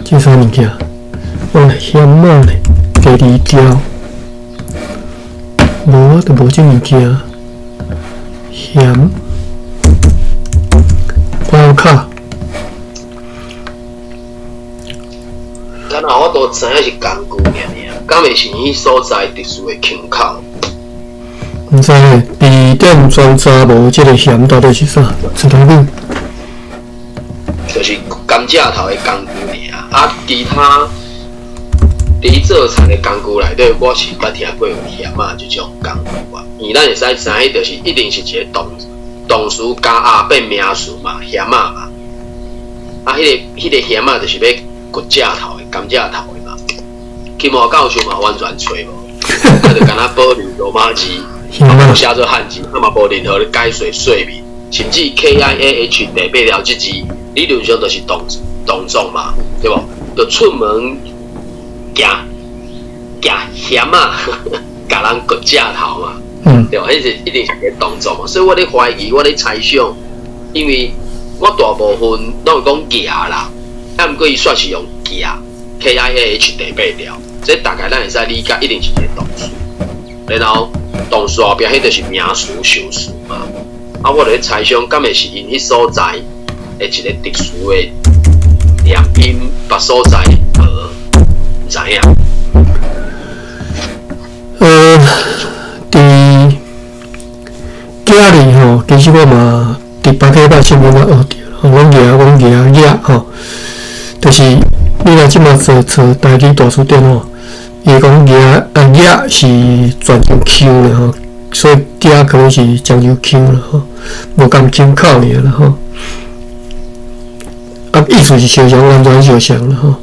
这啥物件？哦，咸啊咧，第2条，无啊，都无即物件，咸，我卡。敢若我都知影是工具尔，敢袂是伊所在特殊的腔口？毋知咧，字典专查无即个咸到底是啥？陈同学，就是甘蔗头的工具尔，啊，其他伫做菜的工具内底，我是捌听过有咸啊即种工具啊。因咱会使知影，就是一定是一个动词加啊变名词嘛，咸啊嘛。啊，迄个咸啊就是要骨蔗头的。甘蔗头的嘛，期末教授嘛完全找无，啊，就敢若保留罗马字，啊，写做汉字，啊嘛无任何的解说说明，甚至 KIAH 第8条即字，理论上就是动作嘛，对无？就出门行险啊，甲人割蔗头嘛，对无？迄是一定是个动作嘛，所以我咧怀疑，我咧猜想，因为我大部分拢会讲行啦，啊，毋过伊煞是用行。KIAH 第8条，这大概咱会使理解，一定是一个动词。然后动词后壁迄就是名词、修辞嘛。啊，我咧猜想，敢会是因迄所在的一个特殊的念音，别所在毋知影。伫家里吼，其实我嘛伫别个捌新闻也学着，讲野吼，就是。你若即马做台语大词典吼，伊讲野是转成 Q 了吼，所以野可能是讲究 Q 了吼，无咁紧口尔啦吼。啊，意思是相像，完全相像了吼。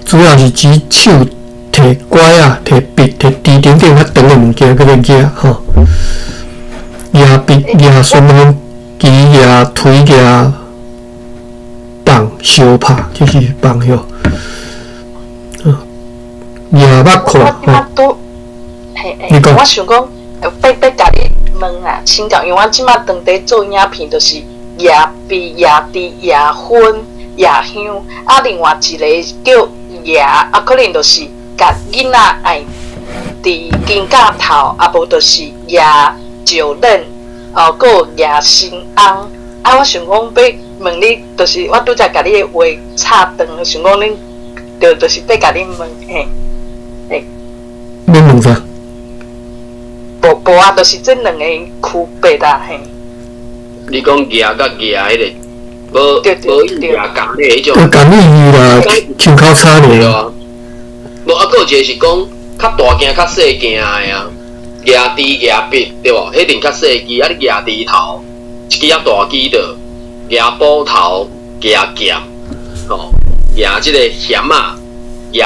主要是指手摕拐啊，摕笔，摕低顶顶较长的物件叫做野吼。野笔、野顺风机、野推、野。相拍就是棒哟，也捌看吼。你讲，我想讲，要家己问啊，请教，因为我即马当地做影片，就是野味、野猪、野粉、野香，啊，另外一个叫野，啊，可能就是甲囡仔爱伫金甲头，啊，无就是野石嫩，哦，搁有野新翁，啊，我想讲要。问你，就是我拄则甲你的话插断，想讲恁就是要甲恁问，嘿。你问啥？无啊，就是这两个区别啦，嘿。你讲牙甲牙迄个，无牙甲咧迄种。我讲你啦，腔口差咧。无啊，个一个是讲较大件、较细件的啊，牙猪、牙鼻，对无？迄定较细支，啊，你牙猪头，一支较大支的。牙补头、牙剑，吼，也即个咸啊，也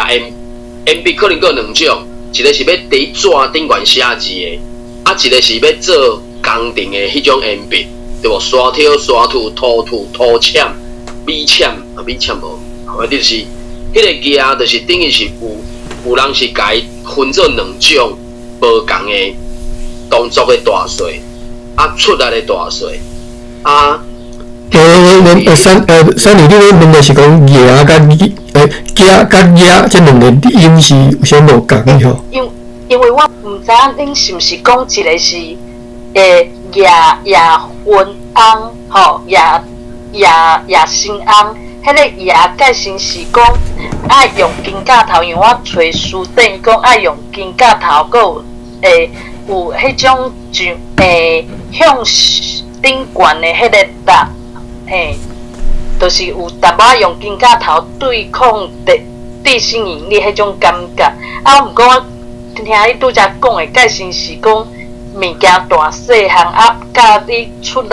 鉛笔可能有两种，一个是要伫纸顶悬写字的，啊，一个是要做工程的迄种鉛笔，对无？刷挑、刷土、涂签、米签啊，米签无，或者是迄个页，就是等于是有人是甲伊分做两种无共的动作的大细，啊，出来的大细，啊。三里，你咧问的是讲叶甲甲叶这两个音是有啥无共的吼？因为我毋知影恁是毋是讲一个是叶昏翁吼，叶新翁，迄个叶介先是讲爱用金架头，因为我找书顶讲爱用金架头，佮有迄种像向顶悬的迄个搭。就是有淡薄用金架头对抗地心引力迄种感觉。啊，毋过我听你拄则讲的介先是讲物件大细项啊，甲你出力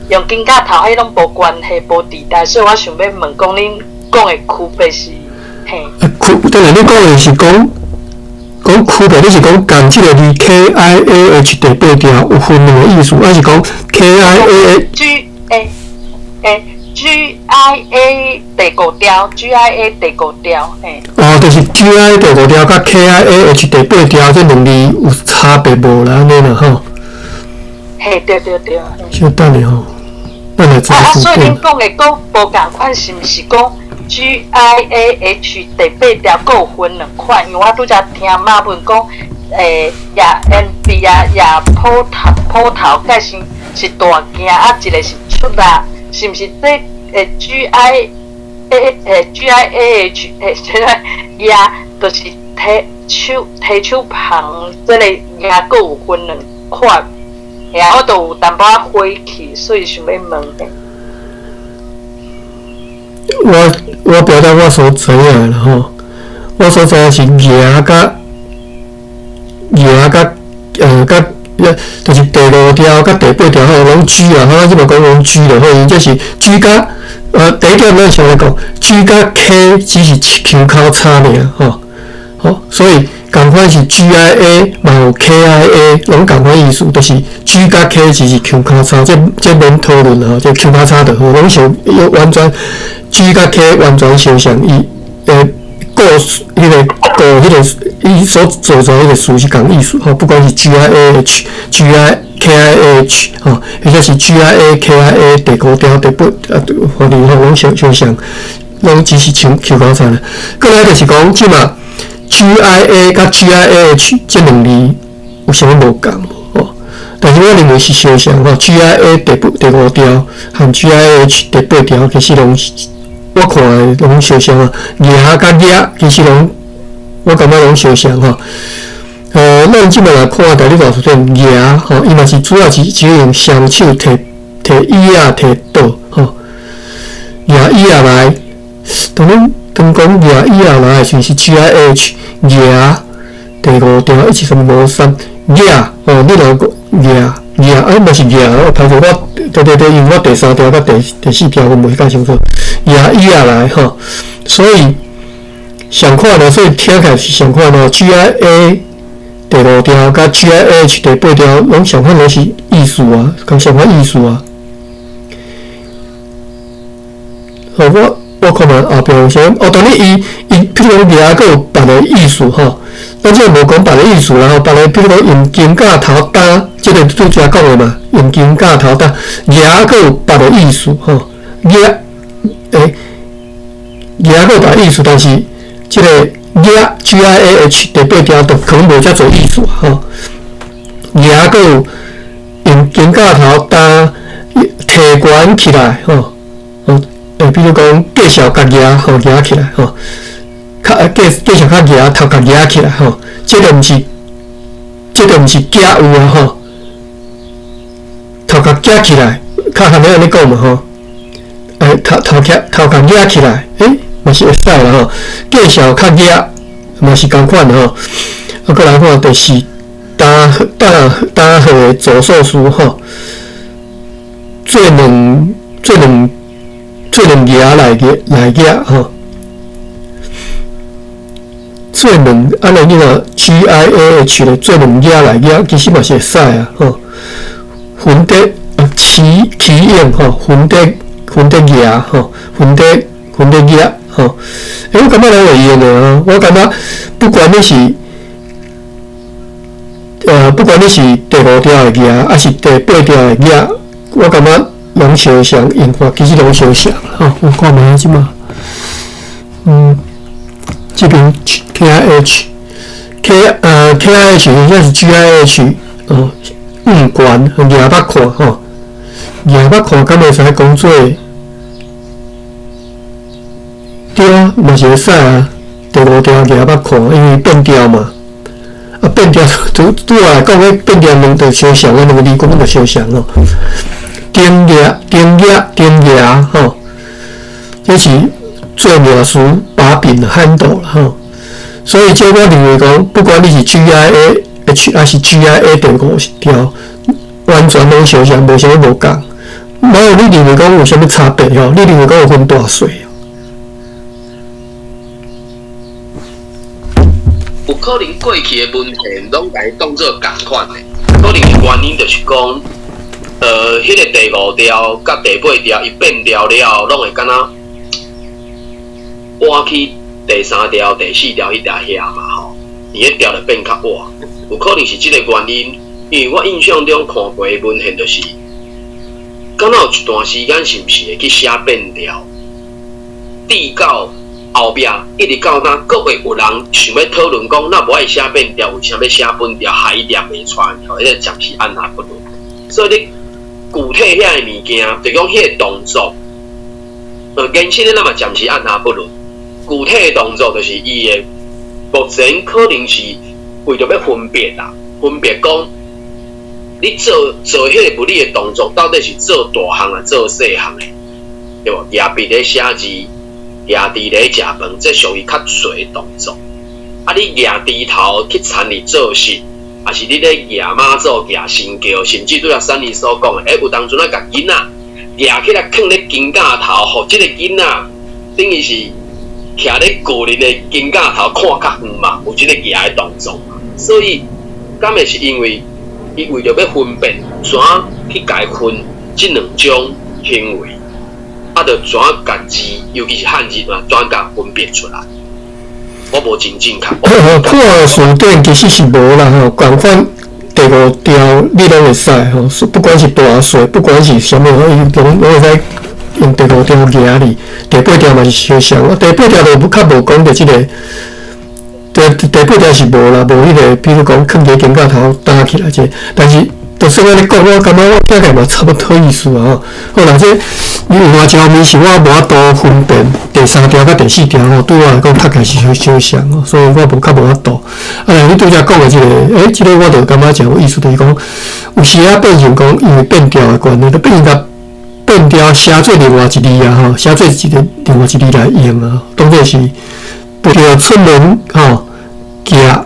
用金架头迄拢无关系，无地带，所以我想要问讲恁讲的区别是当然你讲的是讲区别，你是讲共即个字 KIAH 第八条有分两个意思，还是讲 KIA GIA 第5条 GIA 第5条就是 GIA 第5条甲 KIAH 第8条这两字有差别无啦？安尼啦吼。对。小等下吼，咱来做所以恁讲的佫无共款，是毋是讲 GIAH 第8条佫有分两款？因为我拄则听马文讲，也 NB 也鋪頭，介是大件，啊一个是出力，是毋是这GIAH 也就是提手旁这个也佫有分两款，我都有淡薄仔回去，所以想要问的。我表达我所知影啦吼，我所知影是牙甲就是第5条甲第8条吼，拢 G 啦，吼，即嘛讲拢 G 啦，吼，因这是 G 甲第一点咱先来讲 ，G 甲 K 只是腔口差尔，吼，所以共款是 GIA 嘛有 KIA， 拢共款意思，就是 G 甲 K 只是腔口差，这免讨论啦，这腔口差就好，拢相完全 G 甲 K 完全相像，伊伊所做出迄个词是共意思吼，不管是 GIAH、KIH 吼，或者是 GIA、KIA 第5条、第8反正吼拢相像，拢只是腔口差啦。过来就是讲，即嘛 GIA 甲 GIAH 这两字有啥无共吼？但是我认为是相像吼 ，GIA 第5条和 GIH 第8条其实拢我看的拢相像啊，牙甲牙其实拢。我感觉拢相像吼，咱即摆来看第2条图牙吼，伊嘛是主要是只用双手摕椅仔摕倒吼，牙椅仔来，当讲牙椅仔来就是 GIH 牙第5条1.3牙吼，你若牙嘛是牙，我排除我对，因为我第3条甲第4条我袂介清楚，牙椅仔来吼，所以。相款咯，所以听起来是相款咯。GIA 第5条甲 GIH 第8条拢相款拢是意思啊，共相款意思啊。我看嘛后壁有啥？当然伊譬如讲牙佫有别个意思吼，咱即个无讲别个意思啦吼，别个譬如讲用金架头打，即个拄则讲的嘛，用金架头打，牙佫有别个意思吼，牙佫有别个意思，但是。即个牙 GIAH 第8条就可能无遮侪意思吼，牙佫有用金架头担提悬起来吼，比如讲介绍甲牙吼牙起来吼，介绍甲牙头甲牙起来吼，这个毋是假有啊吼，头甲夹起来，较含咧安尼讲嘛吼，头甲压起来，嘛是会使啦吼。介绍较压，嘛是共款吼。过来看第4，单号的左手书吼，做两做两牙来压吼。做两按照那个 GIAH 的做两牙来压，其实嘛是会使啊吼。分得起用吼，分得牙吼，分得压吼。我感觉咱会用的啊，我感觉不管你是第5条的牙，还是第8条的牙，我感觉拢相像，用法其实拢相像吼。我看卖即嘛，这边 KIH 应该是 GIH 哦，五官和牙捌看吼，牙捌看敢会使讲做，对啊，嘛是会使啊。第5条牙捌看，因为变调嘛。变调对我来讲，变调两就相像，两个字根本就相像哦。顶牙吼，这是做描述把柄的handle吼。所以，这我认为讲，不管你是 GIAH 还是 GIA 第5条，完全拢相像，无啥物无共。无有你认为讲有啥物差别吼？你认为讲有分大小？有可能过去的文献拢甲伊当做共款的，可能原因就是讲，迄个第5条甲第8条伊变调了，拢会敢若换去第3条、第4条迄条遐嘛吼，伊迄条就变较晏，有可能是即个原因。因为我印象中看过的文献就是，敢若有一段时间是毋是会去写变调，递到后壁一直到那各位有人想要讨论讲，那无爱写变调，为啥要写本调，还一点袂出来，迄个暂时按下不论。所以你具体遐个物件，就讲迄个动作，原先咱嘛暂时按下不论。具体的动作就是伊的，目前可能是为着要分别啦，分别讲你做迄个不利的动作，到底是做大项啊，做细项的，对无？牙笔咧写字。牙低咧食饭，这属于较细动作。啊，你牙低头去参与做事，还是你咧牙妈做牙身教，甚至对阿珊妮所讲的，有当阵啊，甲囡仔牙起来放咧金架头，互即个囡仔等于是徛咧个人的金架头看较远嘛，有即个牙的动作。所以，敢会是因为伊为着要分辨怎去解分即两种行为。就怎甲字，尤其是汉字嘛，怎甲分辨出来？我无真正看。破书典其实是无啦吼，共款第5条你拢会使吼，不管是大小，不管是啥物，拢会使用第5条牙哩。第8条嘛是相像，第8条就较无讲到即个。第8条是无啦，无迄个，比如讲放伫肩胛头搭起来者，但是。就算我咧讲，我感觉我大概嘛差不多意思啊。好啦，这有外一方面是我无法度分辨第3条甲第4条吼，对我来讲大概是相像哦，所以我较无法度。你拄则讲的即个，即个我就感觉真有意思，就是讲有时啊变成讲因为变调的关系，就变甲变调写做另外一字啊吼，写做另外一字来用啊，当作是不要出门吼，夹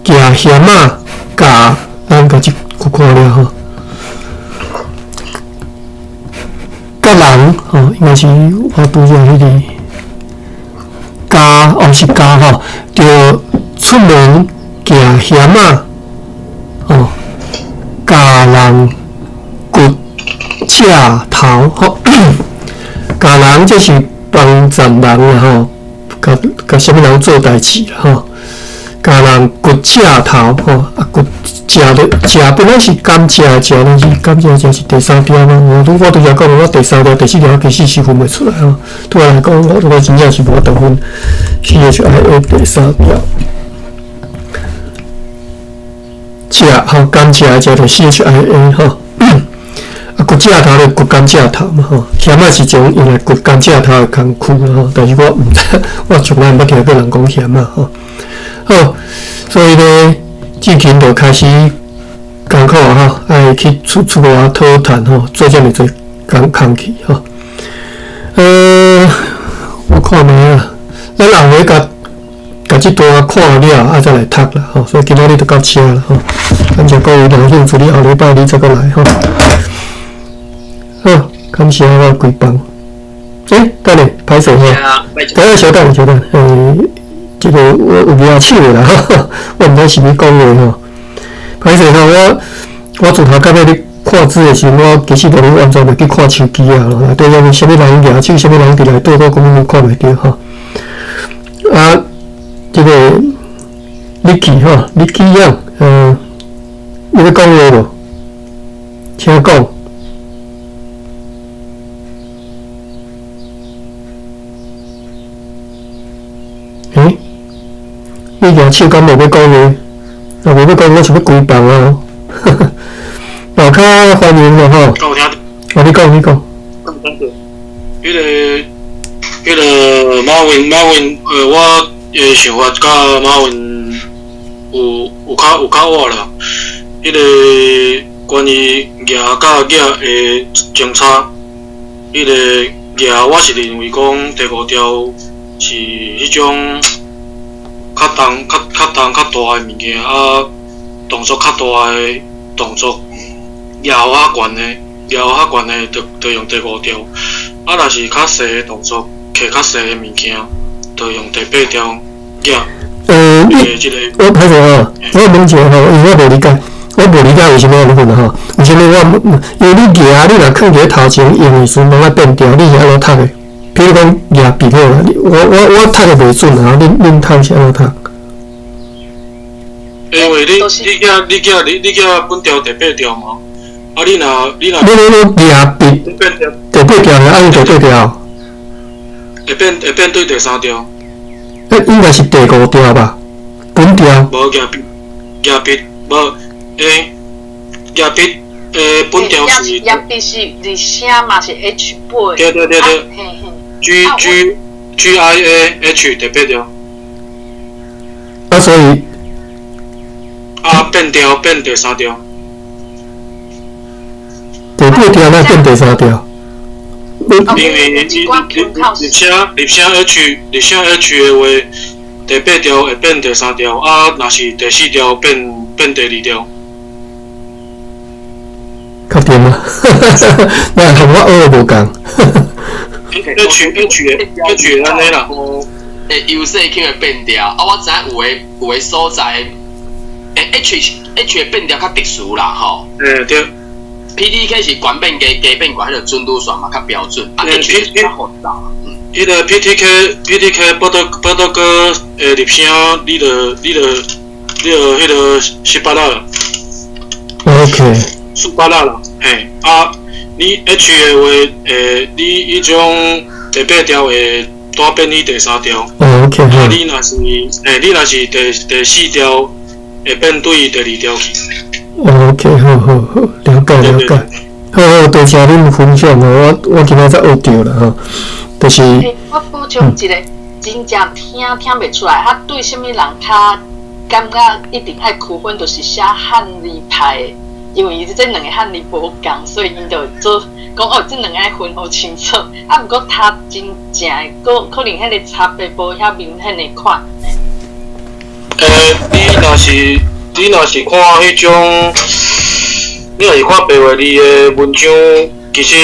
嫌啊，夹咱甲去看了吼，甲人吼，应该是我拄着迄个家是家吼，着出门行险啊，哦，家人骨车头吼，家人这是帮站人啦吼，甲什么人做代志啦吼。家人骨车头吼，骨食本来是甘蔗，但是甘蔗是第3条嘛。我拄则讲，我第3条、第4条其实是分袂出来吼。对我来讲，我真正是无得分 CHIA 第3条。吼甘蔗就 CHIA 吼。骨蔗头就骨甘蔗头嘛吼，险啊是种用来骨甘蔗头的工具啦吼，但是我毋知，我从来毋捌听过人讲险啊吼。好，所以呢，志勤就开始艰苦啊吼，爱去出外讨谈吼，做遮尔侪工去吼。我看卖啊，咱后回甲即段看了，再来读啦吼。所以今仔日就到此啦吼，感谢各位有兴趣，后礼拜你再过来吼。好，感谢我贵帮。等下，拍手哈，等下稍等，这个我有抓手的啦，我毋知是要讲话吼。拍手吼，我自头到尾咧看字的时候，我其实都完全袂去看手机啊，内底有啥物人举手，啥物人伫内底，我根本看袂到吼。啊，这个Nicky 吼，Nicky 样，你要讲话无？请讲。你举手敢无要讲话？若无要讲，我是要关房啊！大家欢迎了吼。你讲。迄个马云，我想法甲马云有较晚啦。迄个关于举甲举的政策，迄个举我是认为讲第5条是迄种较重较大的物件啊，动作较大的动作，摇较悬的，就用第5条。啊，若是较细的动作，摕较细的物件，就用第8条举。我拍手吼，我问一下吼，因为我无理解，为什么要分吼？为什么因为你举你若放伫头前用的时阵，拢爱变调，你是安怎读的？比如讲举笔好啦，我读的袂准啊，恁读是安怎读？因为你举本条第8条嘛，啊你若举笔第8条是按第8条？会变对第3条。应该是第5条吧？本条。无举笔，无举笔，本条是。举笔是字声嘛是 H 八。对。GIAH 第8条。啊，所以。变调变第3条。第8条那变第3条。因为入声 H 的话，第8条会变第3条，啊，若是第4条变第2条。确定吗？那同我学的无共。H 安尼啦。优势去会变调，啊，我知影有的所在，H 的变调较特殊啦，吼。对。PTK 是悬变加变悬，迄个准度算嘛较标准，啊 H 是较复杂。迄个 PTK 报道个入声，你著迄个18啦。OK。18啦，嘿，啊，你 H 的话，你迄种第8条会单变你第3条。OK。啊，你若是第4条会变对第2条去。OK， 好，了解。好，多谢恁分享哦，我今仔才学到了吼，就是。我补充一个，真正听袂出来，他对什么人较感觉一定爱区分，就是写汉字派的，因为这两个汉字无共，所以因就做讲这两个爱分好清楚。啊，不过他真正的，可能迄个差别无遐明显的看。你若是看迄种，你若是看白话字的文章，其实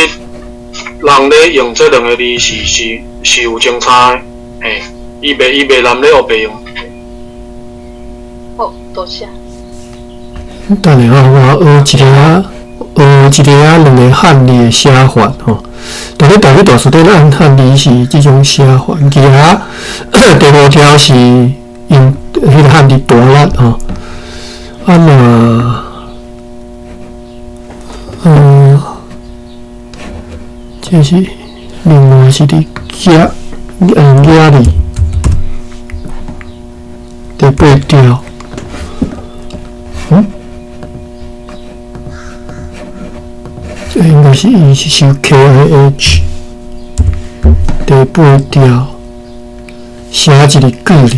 人咧用这两个字是有精彩的，嘿，伊袂难咧学白用。好，多谢。等下我学一个两个汉字的写法吼。但你大数在按汉字是这种写法，其他第5条是用迄个汉字大力吼。啊这是另外是伫压力第8条，这应该是伊是写 KIH 第8条，写一个句子。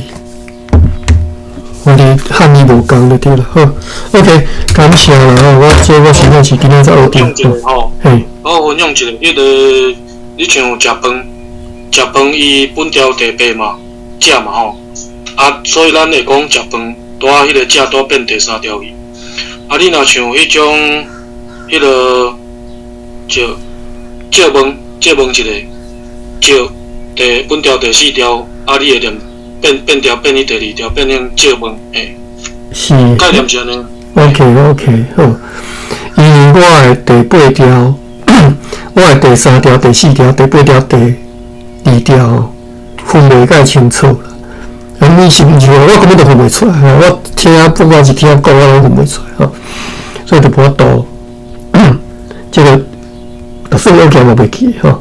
我哋汉字无共就对了，好 ，OK， 感谢啦吼，我实在是今仔才学到。嘿，我分享一个，迄个你像食饭伊本条第8嘛，食嘛吼，啊，所以咱会讲食饭，带迄个食带变第3条去。啊，你若像迄种，迄个借问一个，少本条第4条，啊，你会念变调变去第2条，变成借问，是概念是安尼。OK， 好。因为我的第8条，我的第3条、第4条、第8条、第2条分袂介清楚啦。你是毋是？我根本都分袂出来。我听不管是听讲，我拢分袂出来所以就无法度，这个就算我讲嘛袂记好，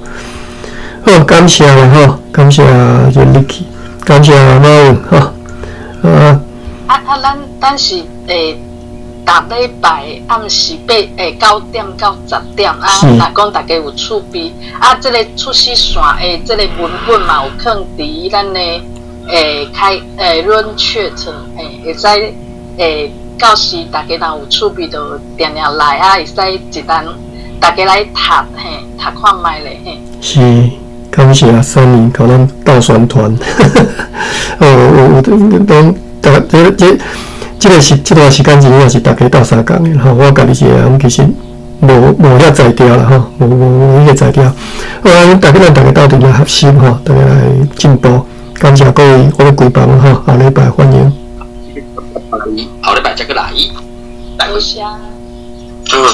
感谢啦感谢任力气，感谢马文咱是逐礼拜暗时9点到10点若讲大家有趣味这个出席线这个文本嘛有放伫咱的Room Chat 会使到时大家若有趣味就定定来会使一单大家来读看卖咧是，感谢3年甲咱斗宣传，这段时间真正是大家斗相共的我家己是其实无遐才调啦无迄个才调。咱大家斗阵来学习大家来进步。感谢各位，我规帮下礼拜欢迎。好礼拜再个来。多谢。嗯